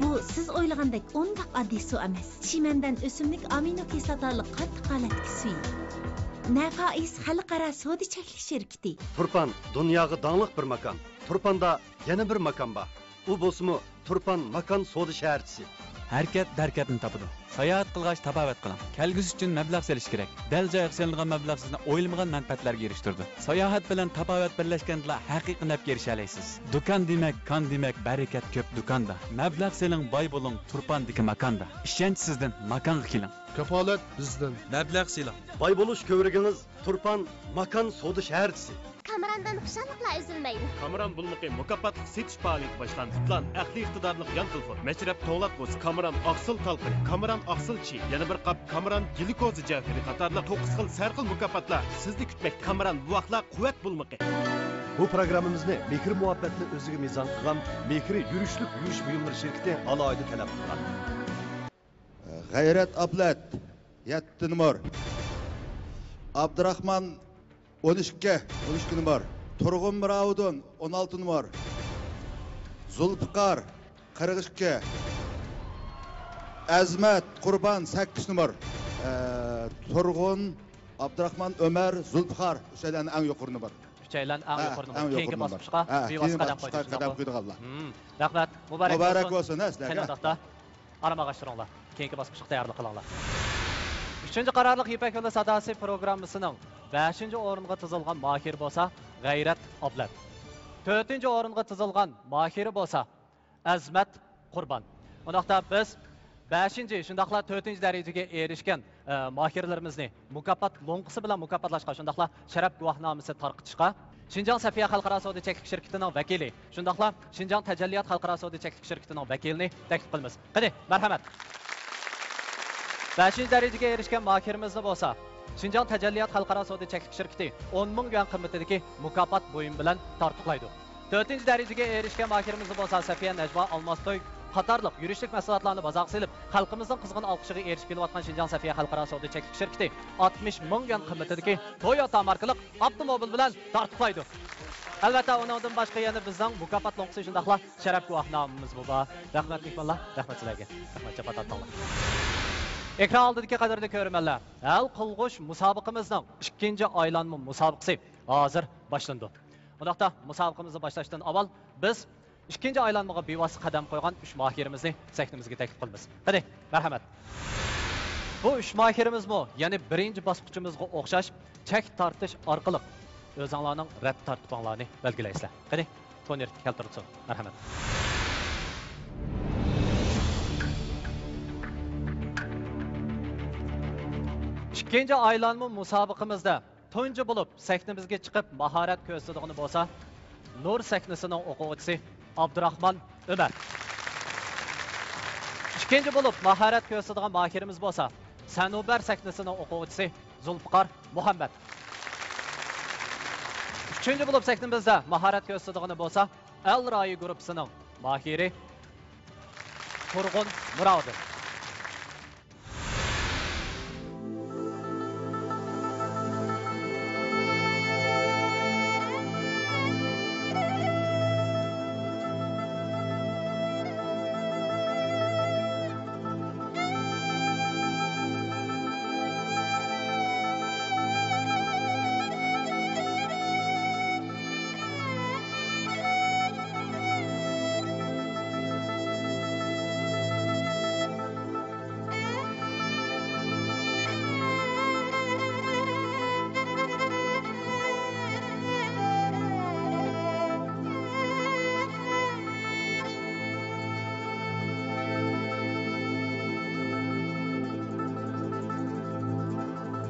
Bu siz o'ylagandek undoq oddiy suv emas. Chimandan o'simlik amino kislotali qattiq holatdagi suy. Nafais xalqaro soda cheklik şirketi. Turpan dunyoga dаңлык bir makon. Turpanda yana bir makon bor. U bo'lsa Turpan makon soda shaharchisi. Harakat darkatni topadi. Sayohat qilgach tabobat qiling. Kelgusi uchun mablag' selish kerak. Dal joyga selingan mablag' sizni o'ylamagan manfaatlarga erishtirdi. Sayohat bilan tabobat birlashganda haqiqiy nafga erisha olasiz. Do'kon demak, kon demak, barakat ko'p do'konda. Mablag' seling, boy bo'ling, Turpandagi makonda. Ishonch sizdan, makonga keling. Kafolat bizdan. Mablag' seling. Boy bo'lish ko'rigingiz Turpan makon soda shaharchisi. Kamerandan xushalliqlar üzülmeydi. Kameran bulmuqi mukofotli setish faoliyati boshlandi. Plan aqli iqtidorlik yan telefon. Mashrab to'g'lat bo'lsa, Kameran oqsil talqini, Kameran oqsil chi, yana bir qap Kameran glikozi javhari qatorli 9 xil sarxil mukofotlar sizni kutmak. Kameran bu vaqtlar quvvat bulmuqi. Bu programmamizni Mehri muhabbatni o'ziga mezon qilgan Mehri yurishlik yuvish buyumlari shirkati alohida talab qilgan. G'ayrat Ablat 7 numar. Abdurahman 12 numar. Turg'un Miravudun 16 numar. Zulfiqar 42. Azmat Qurban 8 numar. Turg'un, Abdurahman, Ömer, Zulfiqar uchaylarning eng yuqori numar. Uchaylan eng yuqori numar. Keyingi bosqichga bevosita qadam qo'ydik. Rahmat, muborak bo'lsin sizlarga. Aramag'ashtiringlar. Keyingi bosqichga tayyorlik qilinglar. 3-chi qarorliq Ipak yo'li sadasi programmasining 5-o'ringa tizilgan Mahir bo'lsa, G'ayrat Ablat. 4-o'ringa tizilgan Mahir bo'lsa, Azmat Qurban. Undaqda biz 5-chi, shundaqla 4-darajaga erishgan mahirlarimizni mukofot lo'nqisi bilan mukofotlashga, shundaqla sharaf guvohnomasi tarqitishga Şinjan Safiya Xalqaro savdo cheklik shirkatining vakili, shundaqla Şinjan Tajalliyot Xalqaro savdo cheklik shirkatining vakilini taklif qilamiz. Qani, marhamat. 5-darajaga erishgan mahirimizni bo'lsa, Şinjan Tajalliyot Xalqaro savdo cheklik shirkati 10 ming yuan qimmatidagi mukofot bo'yin bilan tartiqlaydi. 4-darajaga erishgan mahirimizni bo'lsa, Safiya Najva Almastoy qatorliq yurishlik mahsulotlarni bozorga selib, xalqimizning qizg'in olqishiga erishib kelayotgan Şinjan Safiya Xalqaro savdo cheklik shirkati 60 ming yuan qimmatidagi Toyota markali avtomobil bilan tartiqlaydi. Albatta, undan boshqa yana bizning mukofot lo'nqisi shundaqla sharaf guvohnomamiz bu bor. Rahmat mehmonlar, rahmat sizlarga. Rahmat chapatatlar. Ekran oldidagi qadrli ko'rmanlar, hal qilg'ish musobaqamizning 2-aylanma musobaqasi hozir boshlandi. Undaqda musobaqamizni boshlashdan avval biz ikkinchi aylanmaga bevosita qadam qo'ygan 3 mohirimizni sahnamizga taklif qilamiz. Qani, marhamat. Bu 3 mohirimizmi, ya'ni birinchi bosqichimizga o'xshash chek tortish orqali o'zinglarning rad tartibinglarni belgilaysizlar. Qani, to'nir keltirsin. Marhamat. İkinci aylanma musobaqamizda tunji bo'lib sahnamizga chiqib mahorat ko'rsatadigan bo'lsa, Nur sahnasining o'quvchisi Abdurahmon Ömer. İkinci bo'lib mahorat ko'rsatadigan mahirimiz bo'lsa, Sanubar sahnasining o'quvchisi Zulfiqar Muhammad. Üçüncü bo'lib sahnamizda mahorat ko'rsatadigan bo'lsa, Al Rayi guruhining mahiri Turg'un Murodov.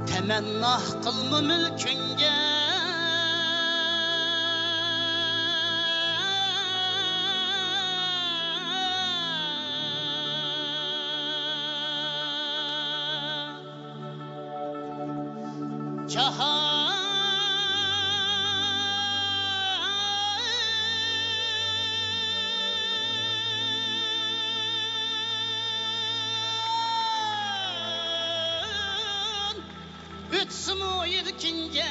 Temennah qilma mulkingga Ütsümu yılkince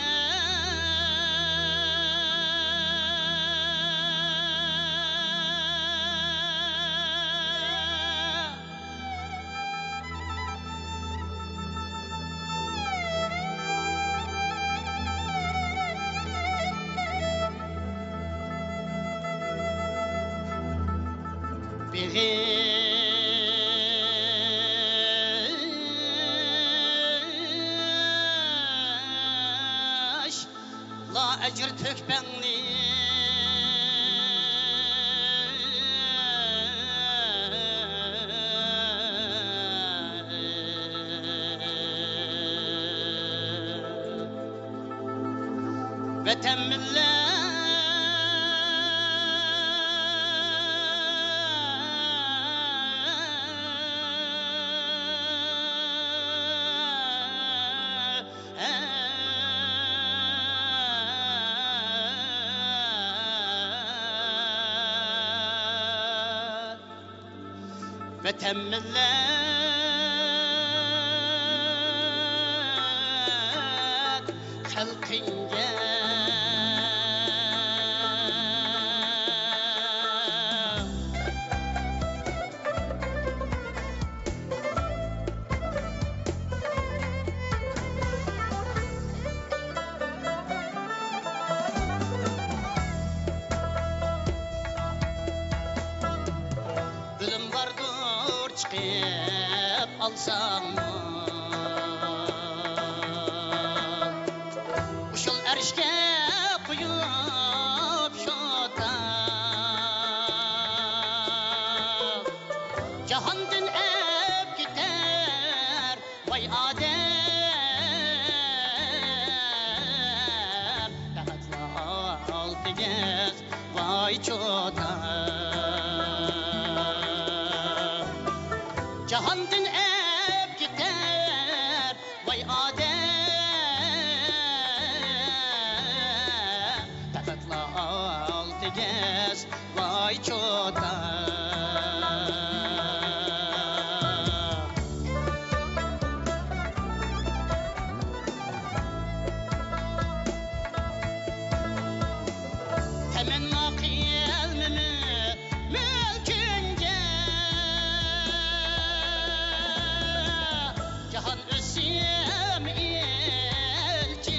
Ecir tökbenli Vatan millet Vatan millet halkınca Bilim vardır çıkıp alsam Uşul erişke koyup şota Cahandın ep gider vay adem Behatla altı gez vay çota Cahandın ep gider vay adem Takatla altı gez vay çota Temenna kıyelmimi mülkünce Cahan ösüm ilçinge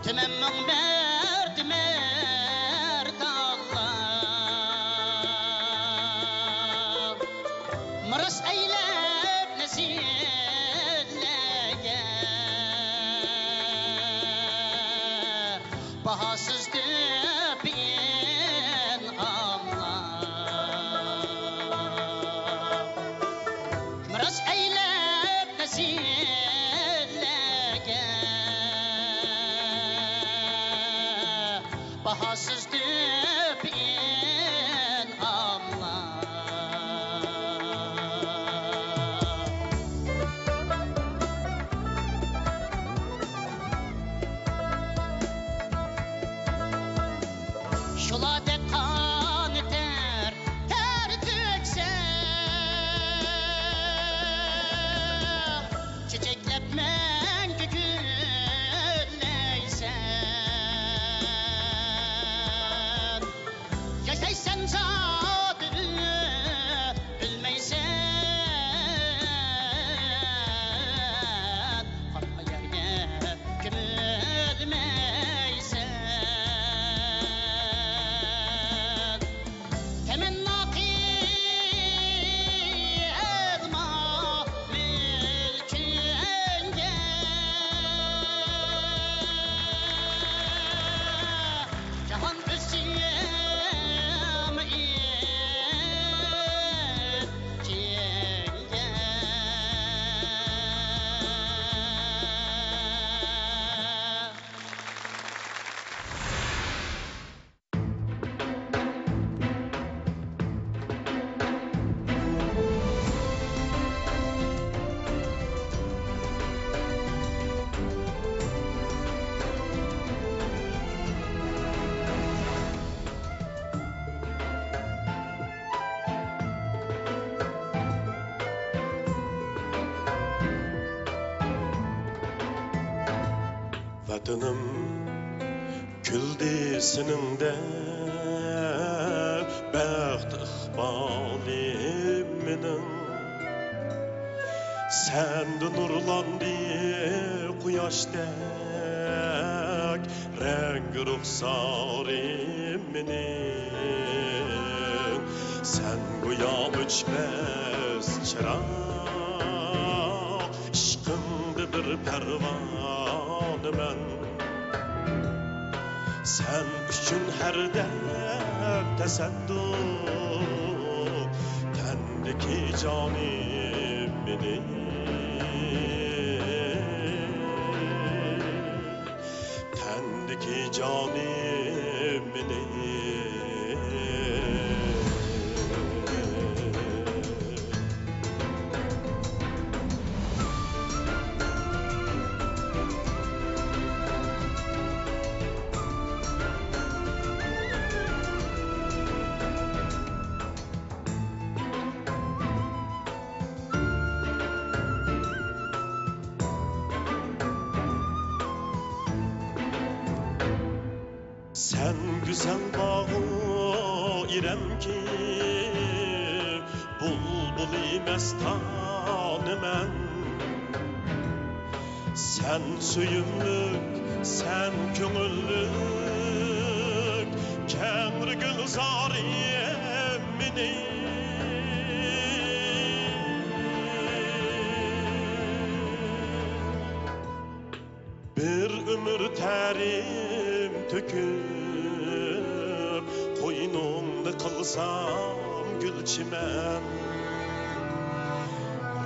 Tümemmün merdimer dağlar Mıras eylep nesilleger Bahasız döpün amlar Mıras eylep nesilleger Bahasız döpün amlar Şuladek kan ter dökse Çiçeklep menge gülleysen Yaşaysan zadı bilmeysen Korkma yerine gömülmeysen Temenna kılma mülkünge Cahan üstüm Vatanım güldü seninle Bəxt iqbaliminin Sende nurlandı kuyaşdek Rengi ruhsariminin Sen güya öçmez çırak İşkındı bir pervanı men Sen üçün her dem tesadduq Tendeki canimini Tendeki canimini Sen güzel bağı irem ki Bulbuli mestanı men Sen söyümlük, sen köngüllük Kemri gülzar yemini Bir ömür terim töküp Koynumda kılsam gülçimen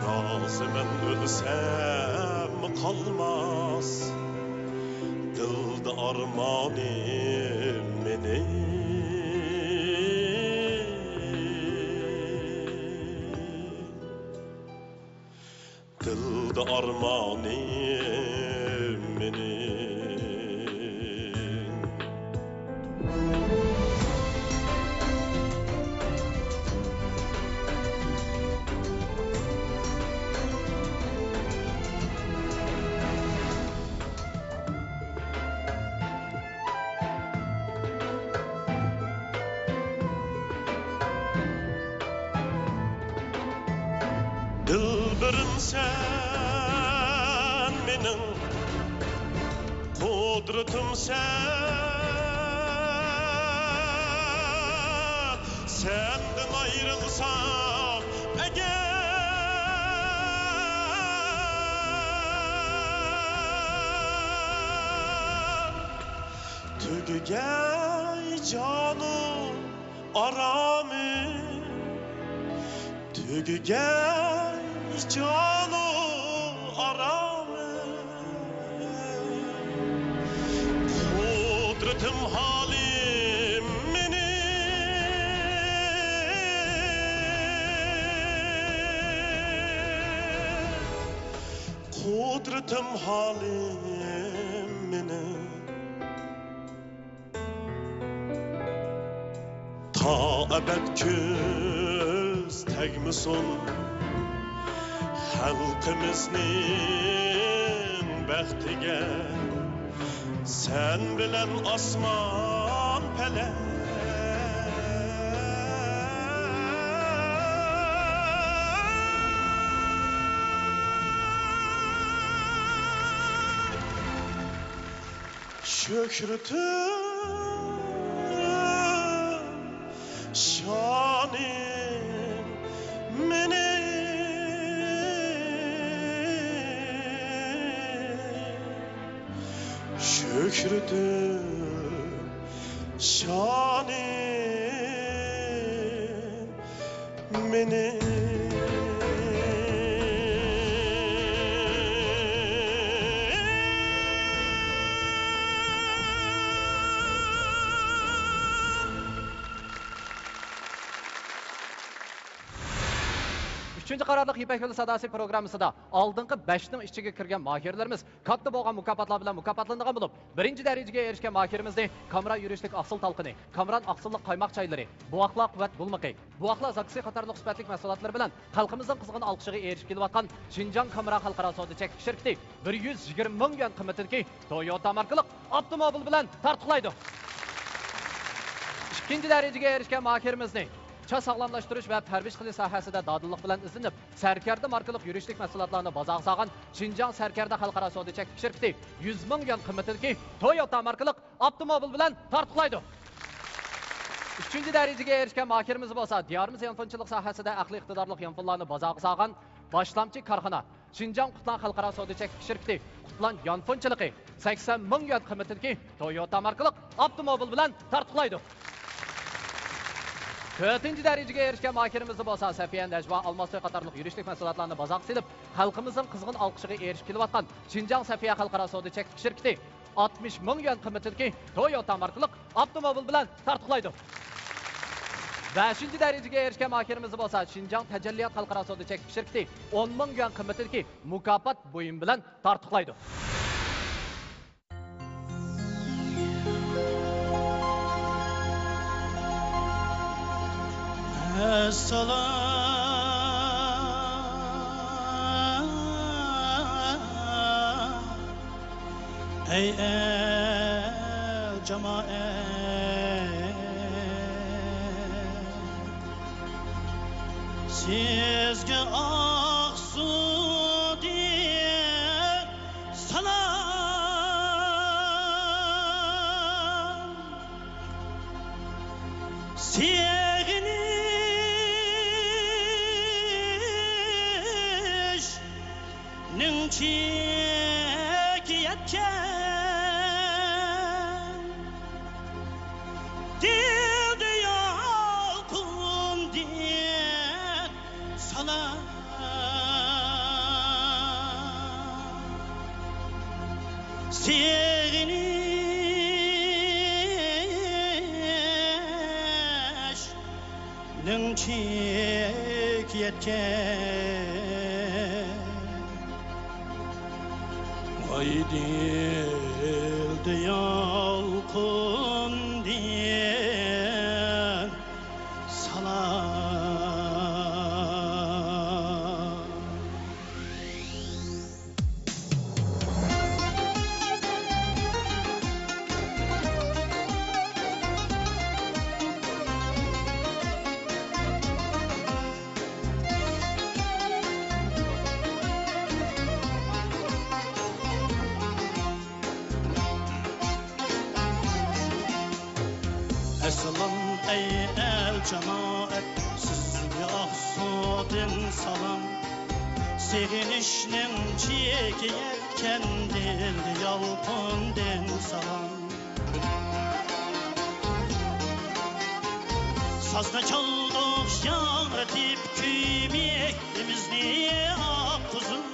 Razı men ölsem kalmaz Dilde armanim menin Dilde armanim menin Dilberim sen menin Kudretim senden ayrılsam eğer tügey canım aramı tügey canım aramı kudretim halim meni kudretim halim meni ta ebed köz tegmisun halkımızın baxtiga sen bilen asman pele şökretim şanim meni şökretim şanim meni Üçüncü qararlıq İpək Yolu Sadası proqramısında aldınqı 5-nin içiga kirgan mahirlərimiz katta bolğan mukafotlar bilan mukafotlanğan bo'lib, birinci dərəcəyə erişən mahirimizni Kamran yürüşlük Aqsil talqini, Kamran Aqsillik qaymaq çayları, Buaqla quvvat bulmaqi, Buaqla zaksi qatarlıq sifatlik mahsulotlar bilan xalqimizning qizg'in alqishiga erishib kelayotgan Şinjan Kamran xalqaro savdo chekish shirkati 120 ming yuan qimmatidagi Toyota markalik avtomobil bilan tartiblaydi. İkinci dərəcəyə erişən mahirimizni Çay sağlamlaştırış ve pərviş qilish sahəsində dadillik bilan izlenib, Sərkərdə markalık yürüşlük məhsulotlarını bazaq sağan Şinjan Sərkərdə xalqaro savdo chekish shirkati 100 ming yuan qimmatidagi Toyota markalık avtomobil bilan tartiblaydi. Üçüncü dərəcəyə erişən mahirimiz bolsa, diyarımız yanfınçılıq sahəsində aqli iqtidarlıq yanfınlarını bazaq sağan başlamçı karxana Şinjan Qutlan xalqaro savdo chekish shirkati Qutlan yanfınçılığı 80 ming yuan qimmatidagi Toyota markalık avtomobil bilan tartiblaydi. Dördüncü dərəcəyə erişən mahirimiz bolsa, Səfiyə Nəcva Almasoy qatarlıq yürüşlük məhsulotlarını bazaq silib, xalqımızın qızğın alqışıga erişib kelayotgan Şinjan Səfiyə xalqaro savdo chekish shirkati 60 ming yuan qimmatidagi Toyota markalık avtomobil bilan tartiblaydi. 5-ci dərəcəyə erişən mahirimiz bolsa, Şinjan Təcəlliyat xalqaro savdo chekish shirkati 10 ming yuan qimmatidagi mukofot buyum bilan tartiblaydi. Esselam ey el cemaat sizge aksu diye salam sevgini çekiyetken dilde yalkın diye salam sevginiş nin çekiyetken ay dilde yalkın diyen salam Esselam ey el cemaat, sizge Aksu'dan salam. Sevinişnin çeki yerken dildi yalpından salam. Sazda çaldık şahretip küymekimizni akuzun.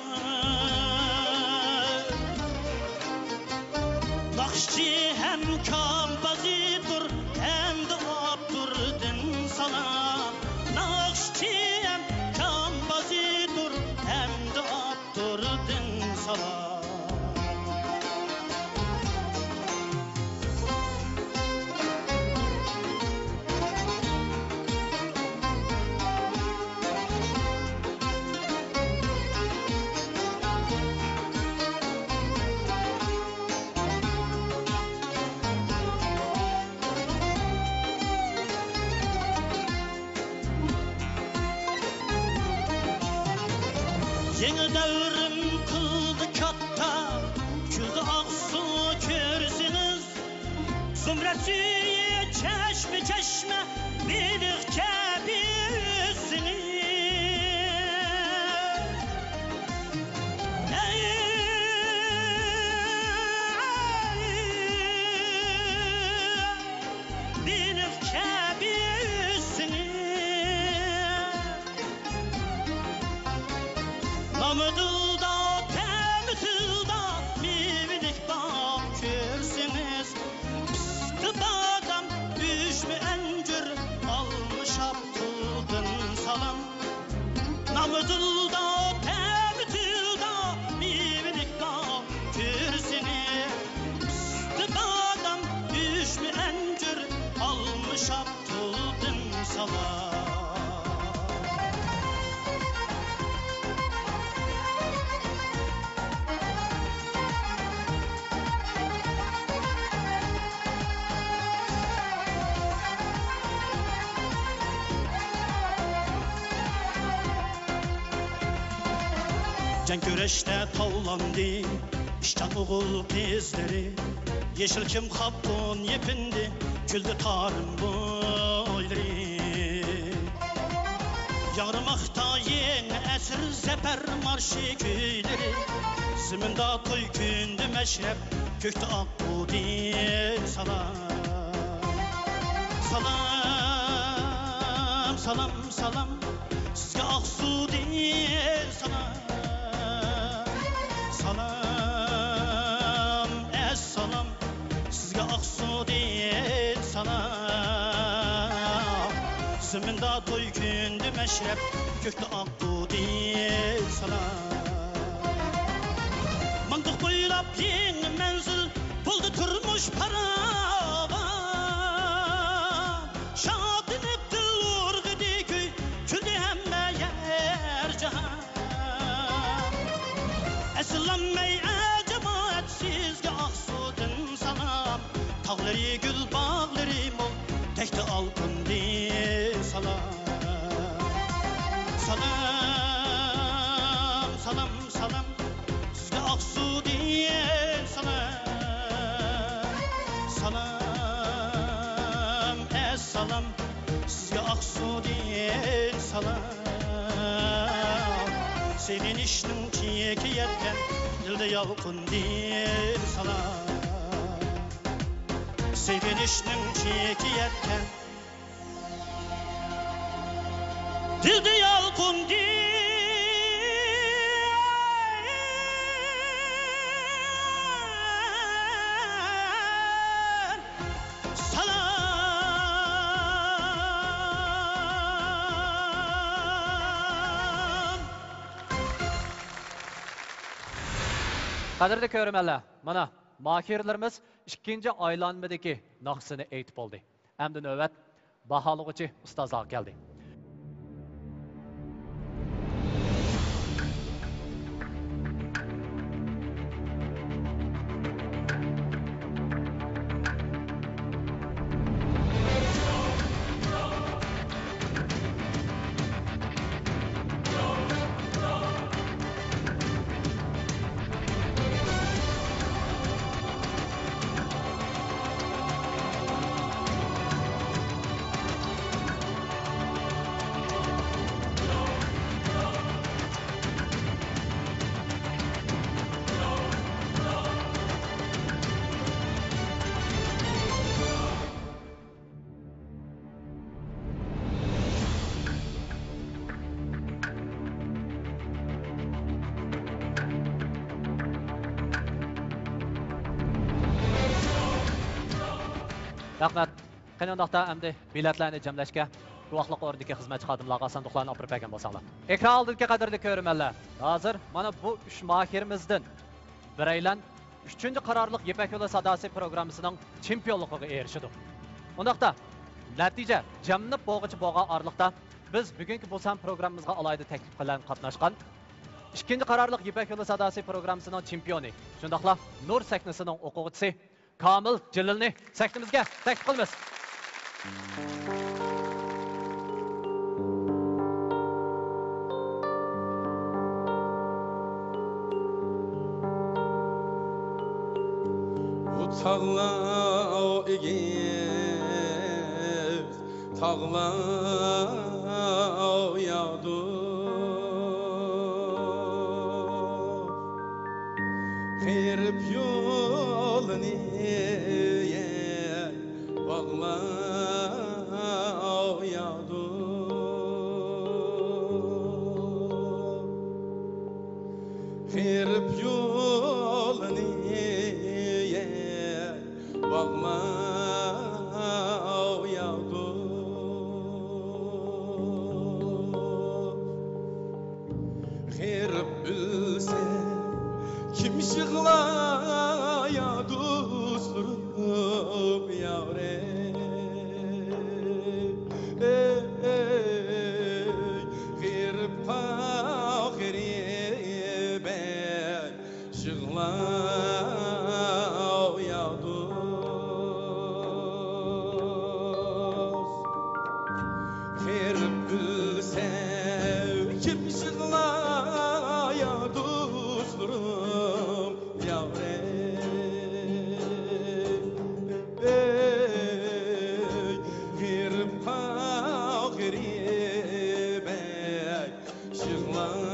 Nakşçı hem kompozitor hem de abdurdin salam. Nakşçı hem kompozitor hem de abdurdin salam. Yeni devrim kıldı katta, küldü Aksu körsünüz. Zümretiye çeşme çeşme birlikte büyüsünüz. Birlikte büyüsünüz. Namıdılda, temizilda, mividik bak körsünüz. Pıstı badam, düşmü encür, almış aptılgın salam. Namıdılda, temizilda, mividik bak körsünüz. Pıstı badam, düşmü encür, almış aptılgın salam. Can güreşte tavlandı, işcan oğul kızları. Yeşil kim kapton yepindi, küldü tarım boyları. Yarmakta yeni esir zeper marşı köyleri. Ziminde toy kündü meşrep, köktü akkudi salam. Salam, salam, salam, sizge Aksu'di salam. Salam, salam, sizge Aksu'di salam. Ziminde toy kündü meşrep, köktü akkudi salam. Mandık boylap yeni menzil, buldu turmuş paravan. Şadını dil urgıdı köy, küldü hemme yer cahan. Eslanmay cemaat sizge Aksu'dan salam. Tağları gül bağları mol, tekti altın di salam. Salam, salam, salam, sizge Aksu'di salam. Salam, salam, sizge Aksu'di salam. Sevinişnin çiyeki yerken dilde yalkın dir salam. Sevinişnin çiyeki yerken dilde yalkın dir salam. Qadrli ko'rmanlar, mana mahirlarimiz ikkinchi aylanmadagi naqsini aytib oldi. Endi navbat baholag'uchi ustozlar keldi. Rahmat. Qandoqda endi biletlarni jamlashga guvohlik o'rnidagi xizmatchi xodimlarga sanduqlarni olib bergan bo'lsanglar. Ekran oldidagi qadrli ko'rmanlar. Hozir mana bu 3 mahirimizdan biraylan 3-chi qarorliq Ipak yo'li sadosi programmasining chempionligiga erishdi. Undaqda natija jamni bo'g'ichi bo'lgan orliqda biz bugungi bo'lsam programmamizga alayda taklif bilan qatnashgan 2-chi qarorliq Ipak yo'li sadosi programmasining chempioni, shundaqla Nur sahnasining o'quvchisi Kamil Jililni sahnamizga taklif qilamiz. Tağlar egiz, tağlar yağdı. Kırıp yolunu bağlar yağdı. Kırıp yolunu Bakma yağdı. Kırıp ülsem kim şıklaydı dostlarım yavre. Kırıp fakiri ben şıklaydı. Kim şıklaydı dostlarım yavre. Girip fakiri ben şıklaydı.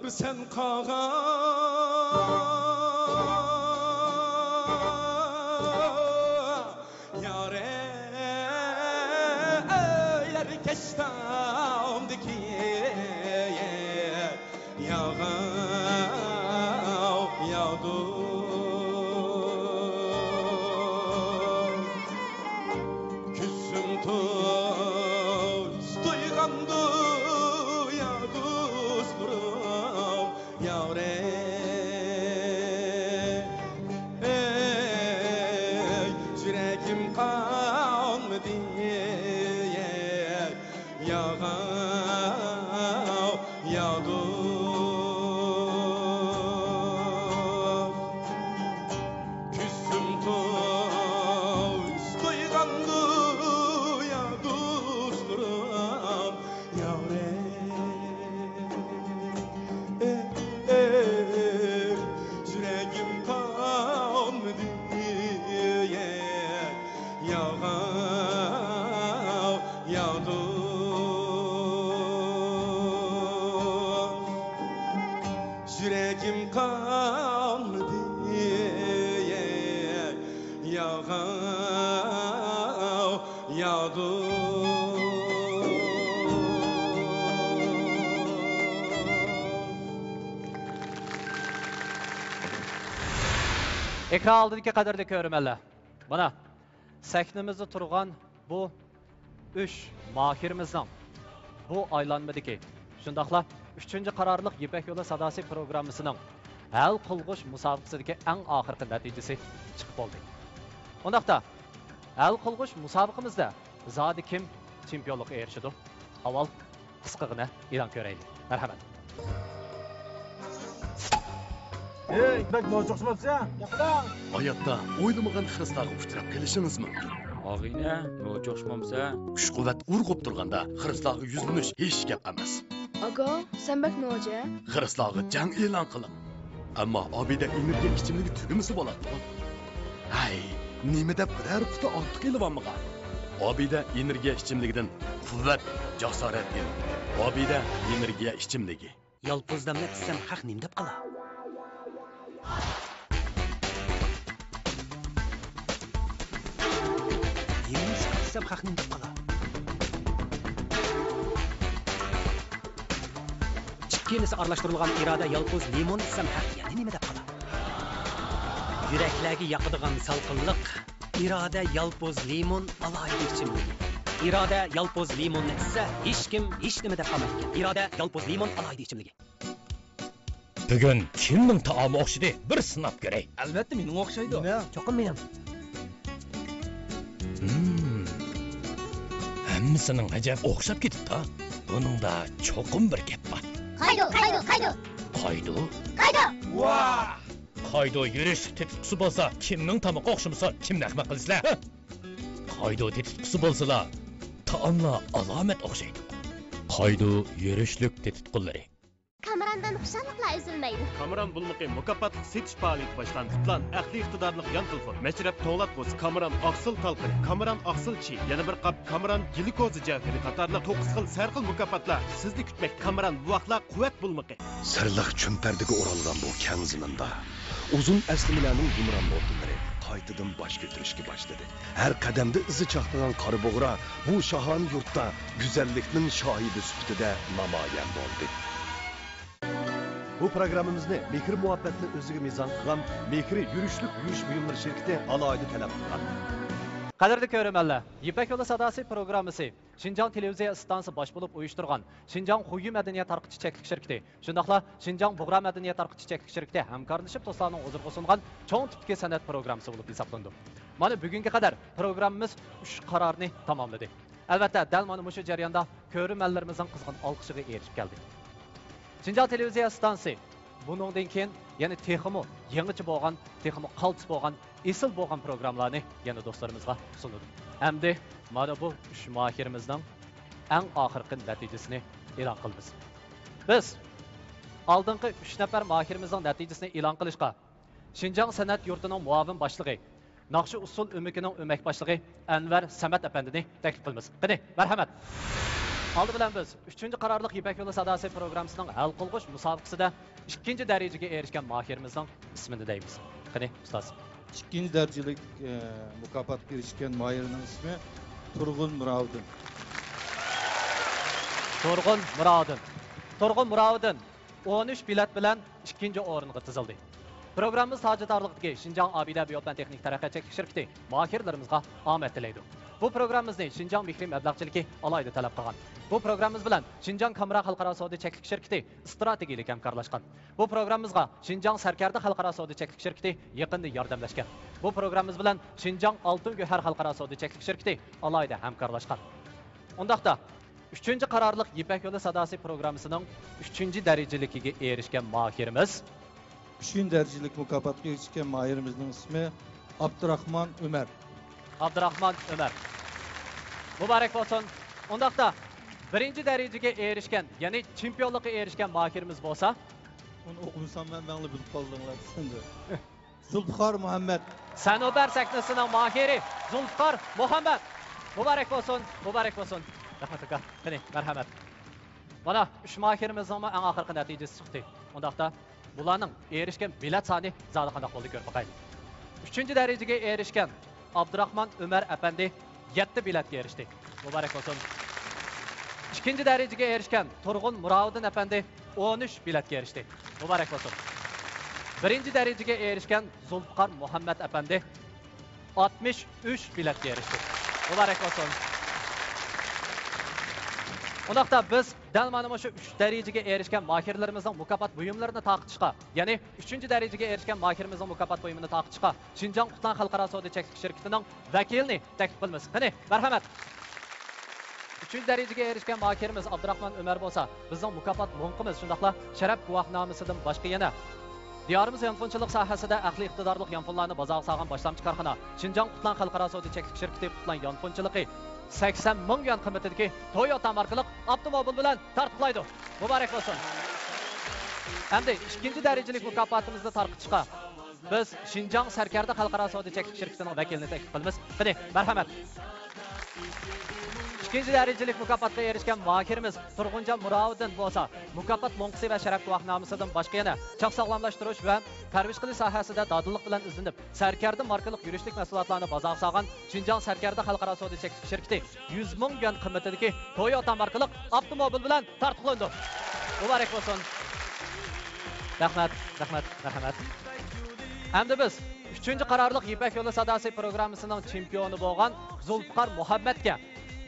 Sen kağa yare öyler keştamdaki yağa yağdı. Küsüm tuz duygandı yağdı dostlarım yavre. Yüreğim kalmadı yağa yağdı. Küsüm tuz duygandı yağdı dostlarım yavre. Yüreğim kalmadı yağa yağdı. Yüreğim kalmadı yağa yağdı. Ekran oldidagi qadrli ko'rmanlar. Mana sahnamizda turgan bu 3 mahirimizning bu aylanmadagi shundaqla 3-chi qarorliq Ipak yo'li sadosi programmasining hal qilg'ish musobaqasidagi eng oxirgi natijasi chiqib bo'ldi. Undaqda hal qilg'ish musobaqamizda zodi kim chempionlikka erishdi? Avval qisqagina e'lon ko'raylik. Marhamat. Ey, bak nojoqsmabsa? Yo'qda. Hayotda o'ylamagan xiristlarga uchrab kelishingiz mumkin. Og'ayni, nojoqsmamsa, Kuch-quvvat urg'ib turganda xiristlarga yuzlanish hech gap emas. Aga, sen bak noja? Xiristlarga jang e'lon qiling. Ammo Obida energiya ichimligi tugimisi bo'ladi. Hay, nima deb biror quti ortiq elvanmagan. Obida energiya ichimligidan quvvat, jasorat kel. Obida energiya ichimligi. Yolpozdamni tizsam haq nim deb qala. Yemish tizsam haq nim deb qala. Chikkenisi aralashtirilgan iroda yolpoz limon tizsam haq yana nima deb qala. Yuraklarga yoqadigan salqinliq iroda yolpoz limon alohida ichimligi. İrade yalpoz limonni ichsa hech kim hech nima deb qolmaydi. İrade yalpoz limon alohida ichimligi. Bugun kimning taomi o'xshidi? Bir sinab ko'ray. Albatta mening o'xshaydi. Cho'qim mening. Hammasining ajab o'xshab ketibdi. Buningda cho'qim bir gap bor. Qaydo. Qaydo? Vah! Qaydo yurish tetitqusi bo'lsa, kimning tamoqqa o'xshamasa, kimni ahmoq qilasizlar? Qaydo tetitqusi bo'lsalar, taomlar alomat o'xshaydi. Qaydo yurishlik tetitqullari. Kamerandan xushalliqlar üzülmeydi. Kameran bulmuqi mukofotli setish faoliyati boshlandi. Plan aqliy iqtidorlik yan telefon. Meşrep to'g'latg'oz Kameran oqsil talqini, Kameran oqsil chi, yana bir qap Kameran glikozi javhari qatorli 9 xil sarxil mukofotlar sizni kutmak. Kameran bu vaqtlar quvvat bulmuqi. Sirliq chumpardiga o'ralgan bu keng ziminda uzun aslimalarning yumron o'rtinlari qaytadan bosh ko'tarishga boshladi. Har qadamda izi chaqnagan qora bo'g'ra bu shahan yurtda go'zallikning shohidi sifatida namoyon bo'ldi. Bu programmamizni mehr muhabbatni o'ziga mezon qilgan Mehri yurish buyumlari shirkati alohida talab qilgan. Qadrli ko'ruvchilar, Ipak yo'li sadosi programmasi Şinjan televiziya stansiyasi bosh bo'lib uyushtirgan Şinjan Xuyu madaniyat tarqitish cheklik shirkati, shundaqla Şinjan Bug'ra madaniyat tarqitish cheklik shirkati hamkorlashib do'stlarning huzuriga sungan cho'ng tipdagi san'at programmasi bo'lib hisoblandi. Mana bugunga qadar programmamiz 3 qarorni tamomladi. Albatta, dal mana shu jarayonda ko'ruvchilarimizning qizg'in olqishiga erishib keldik. Şinjan televiziya stansiyasi buningdan keyin yana texmo yangicha bo'lgan, texmo qaltis bo'lgan, esil bo'lgan programmalarni yana do'stlarimizga sunadi. Hamda mana bu 3 mahirimizning eng oxirgi natijasini e'lon qilamiz. Biz oldingi 3 nafar mahirimizning natijasini e'lon qilishga Şinjan san'at yurtining muavin boshlig'i, Naqshi usul o'mikining o'mak boshlig'i Anvar Samat apandini taklif qilamiz. Qani, marhamat. Aldı bilan biz 3-chi qarorliq Ipak yo'li sadosi programmasining hal qilg'ish musobaqasida 2-chi darajaga erishgan mahirimizning ismini deymiz. Qani, ustoz. 2-chi darajalik mukofotga erishgan mahirning ismi Turg'un Murodin. Turg'un Murodin 13 bilet bilan 2-chi o'ringa tizildi. Programmamiz hojatdorligidagi Şinjan Abida Biyotban Texnik taraqqiyot cheklik shirkati mahirlarimizga omad tilaydi. Bu programmamizni Şinjan Mehri mablag'chiligi alohida talab qilgan. Bu programmamiz bilan Şinjan Kamra xalqaro savdo cheklik shirkati strategik hamkorlashgan. Bu programmamizga Şinjan Sarkarda xalqaro savdo cheklik shirkati yaqinda yordamlashgan. Bu programmamiz bilan Şinjan Oltin Go'har xalqaro savdo cheklik shirkati alohida hamkorlashgan. Undaqda 3-chi qarorliq Ipak yo'li sadosi programmasining 3-chi darajaligiga erishgan mahirimiz 3-chi darajalik mukofotga erishgan mahirimizning ismi Abdurahmon Ömer. Muborak bo'lsin. Undaqda 1-chi darajaga erishgan, ya'ni chempionlikka erishgan mahirimiz bo'lsa, uni o'qimasam men ma'lum bilib qoldinglar endi. Zulfiqor Muhammad. Sanobar sahnasining mahiri Zulfiqor Muhammad. Muborak bo'lsin. Rahmat aka. Qani, marhamat. Mana 3 mahirimizning eng oxirgi natijasi chiqdi. Undaqda bularning erishgan bilet soni zodi qanday bo'ldi ko'rib boqaylik. 3-chi darajaga erishgan Abdurahmon Ömer apandi 7 biletga erishdi. Muborak bo'lsin. 2-chi darajaga erishgan Turg'un Murodin apandi 13 biletga erishdi. Muborak bo'lsin. 1-chi darajaga erishgan Zulfiqor Muhammad apandi 63 biletga erishdi. Muborak bo'lsin. Undaqda biz dal mana shu 3 darajaga erishgan mahirlarimizning mukofot buyumlarini taqishga, ya'ni 3-chi darajaga erishgan mahirimizning mukofot buyumini taqishga Şinjan Qutlan xalqaro savdo cheklik shirkatining vakilini taklif qilamiz. Qani, marhamat. 3-chi darajaga erishgan mahirimiz Abdurahmon Ömer bo'lsa, bizning mukofot munqimiz shundaqla sharaf guvohnomasidan boshqa yana Diyarımız yanfonchilik sohasida aqli iqtidorli yanfonlarni bozorga solgan boshlamchi korxona Xinjiang Qutlan xalqaro savdo cheklik shirkati Qutlan yanfonchiligi 80 ming yuan qimmatidagi Toyota markali avtomobil bilan tartiblaydi. Muborak bo'lsin. Hamda ikkinchi darajalik mukofotimizni tarqitishga biz Xinjiang Sarkarda xalqaro savdo cheklik shirkatining vakilini taklif qilamiz. Qani, marhamat. İkinci derecelik mukofotga erishgan mohirimiz Turg'unjon Muroviddin bo'lsa, mukofot lo'nqisi va sharaf guvohnomasidan boshqa yana choq sog'lomlashtirish va parvarish qilish sohasida dodillik bilan izlanib, Sarkarda markali yurishlik mahsulotlarni bozorga solgan Xinjiang Sarkarda xalqaro savdo cheklik shirkati 100 ming yuan qimmatidagi Toyota markali avtomobil bilan tartiblandi. Muborak bo'lsin. Rahmat. Hamda biz 3-chi qarorliq Ipak yo'li sadosi programmasining chempioni bo'lgan Zulfiqor Muhammadga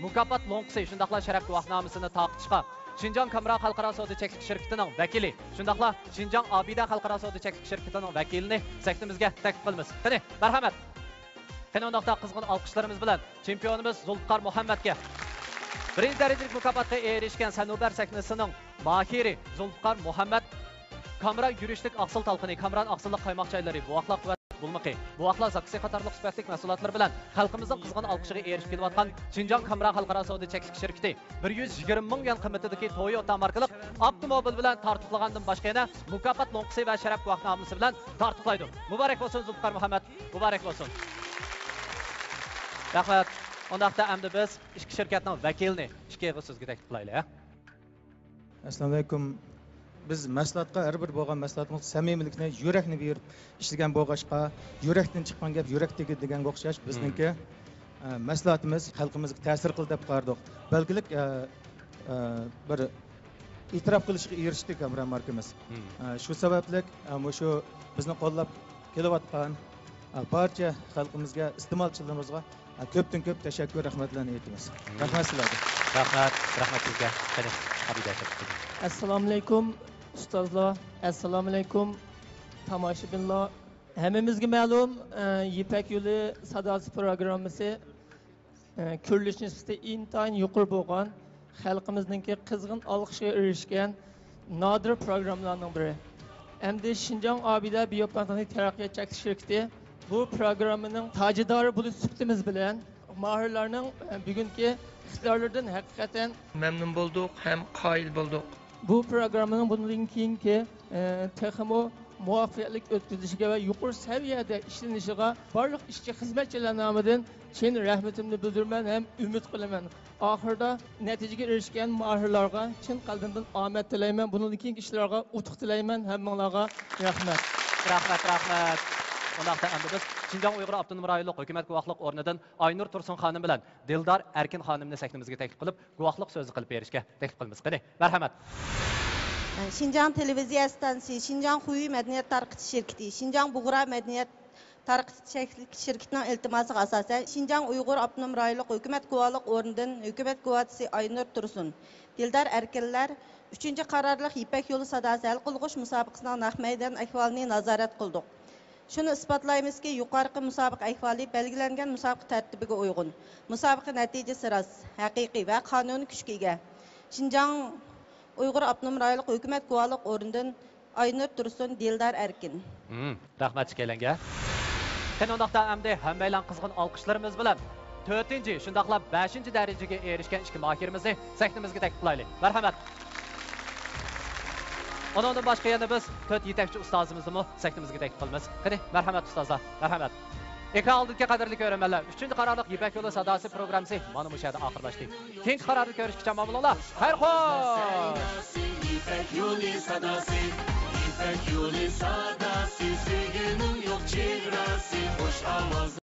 mukofot lo'nqisi shundaqla sharaf guvohnomasini taqishga Xinjiang Kamra xalqaro savdo cheklik shirkatining vakili shundaqla Xinjiang Abida xalqaro savdo cheklik shirkatining vakilini saktimizga taklif qilamiz. Qani, marhamat. Qani undaqda qizg'in olqishlarimiz bilan chempionimiz Zulfiqor Muhammadga birinchi darajalik mukofotga erishgan Sanubar saknasining mohiri Zulfiqor Muhammad Kamra yurishlik aqsil talqini, Kamran aqsillik qaymoq choylari, buvoqlar bulmaqi, buvoqlar zaksi qatorliq sifatli mahsulotlar bilan xalqimizning qizg'in olqishiga erishib kelayotgan Xinjiang Kamra xalqaro savdo cheklik shirkati 120 ming yuan qimmatidagi Toyota markali avtomobil bilan tartiblagandan boshqa yana mukofot lo'nqisi va sharaf guvohnomasi bilan tartiblaydi. Muborak bo'lsin Zulfiqor Muhammad, muborak bo'lsin. Rahmat. Undaqda endi biz ishki shirkatning vakilini ishga so'zga taklif qilaylik. Assalomu alaykum. Biz mahsulotga har bir bo'lgan mahsulotimiz samimiylikni, yurakni berib ishlagan bo'lg'achqa, yurakdan chiqqan gap yurakdagi deganga o'xshash bizningki mahsulotimiz xalqimizga ta'sir qildi deb qardik. Belgilik bir e'tirof qilishga erishdik Kamra markamiz. Shu sababli shu bizni qo'llab kelayotgan barcha xalqimizga, iste'molchilarimizga ko'pdan ko'p tashakkur, rahmatlarni aytamiz. Rahmat sizlarga. Rahmat sizga. Qani, Abida. Assalomu alaykum ustozlar, assalomu alaykum tomoshabinlar. Hammamizga ma'lum, Ipak yo'li sadosi programmasi ko'rilish nisbati intayin yuqori bo'lgan, xalqimizningki qizg'in olqishga erishgan nodir programmalarning biri. Endi Xinjiang Abida Biopatentlik taraqqiyot cheklik shirkati bu programmaning tajidori bo'lib suhbatimiz bilan mahirlarning bugungi iqtidorlaridan haqiqatan mamnun bo'ldik ham qoyil bo'ldik. Bu programmaning bundan keyingi texmo muvaffaqiyatli o'tkazilishiga va yuqori saviyada ishlanishiga barliq ishchi xizmatchilar nomidan chin rahmatimni bildiraman ham umid qilaman. Oxirida natijaga erishgan mahirlarga chin qalbimdan omad tilayman. Bundan keyingi ishlarga utuq tilayman. Hammanglarga rahmat. Rahmat. Undaqda endi biz Xinjiang Uyg'ur Avtonom rayonlik hukumat guvohlik o'rnidan Aynur Tursun xonim bilan Dildor Erkin xonimni saktimizga taklif qilib, guvohlik so'zi qilib berishga taklif qilamiz. Qani, marhamat. Xinjiang televiziya stansiyasi, Xinjiang Xuyi madaniyat tarqitish shirkati, Xinjiang Bug'ra madaniyat tarqitish shirkatining iltimosiga asosan Xinjiang Uyg'ur Avtonom rayonlik hukumat guvohlik o'rnidan hukumat guvohchisi Aynur Tursun, Dildor Erkinlar 3-chi qarorliq Ipak yo'li sadosi hal qilg'ish musobaqasining naq maydon ahvolini nazorat qildik. Şunu ispatlaymizki, yuqorqi musobaqa ahvoli belgilangan musobaqa tartibiga uyg'un. Musobaqa natijasi rost, haqiqiy va qonuniy kuchga ega. Xinjiang Uyg'ur Avtonom rayonlik hukumat guvohlik o'rnidan Aynur Tursun, Dildor Erkin. Rahmat kelanga. Qani undaqda endi hammalar qizg'in olqishlarimiz bilan 4-chi, shundaqla 5-chi darajaga erishgan ikki mohirimizni saktimizga taklif qilaylik. Marhamat. Ondan başqa yana biz 4 yetakchi ustozimizni saktimizga taklif qilamiz. Qani, marhamat ustozlar, marhamat. Ekran oldidagi qadrli ko'ruvchilar, 3-chi qarorliq Ipak yo'li sadosi programmasi mana bu yerda oxirlashdi. Keyingi qarorni ko'rishgacha mamnunlar. Xayr xo'sh. Ipak yo'li sadosi, Ipak yo'li sadosi, sevgining yo'q chegarasi, xush ovoz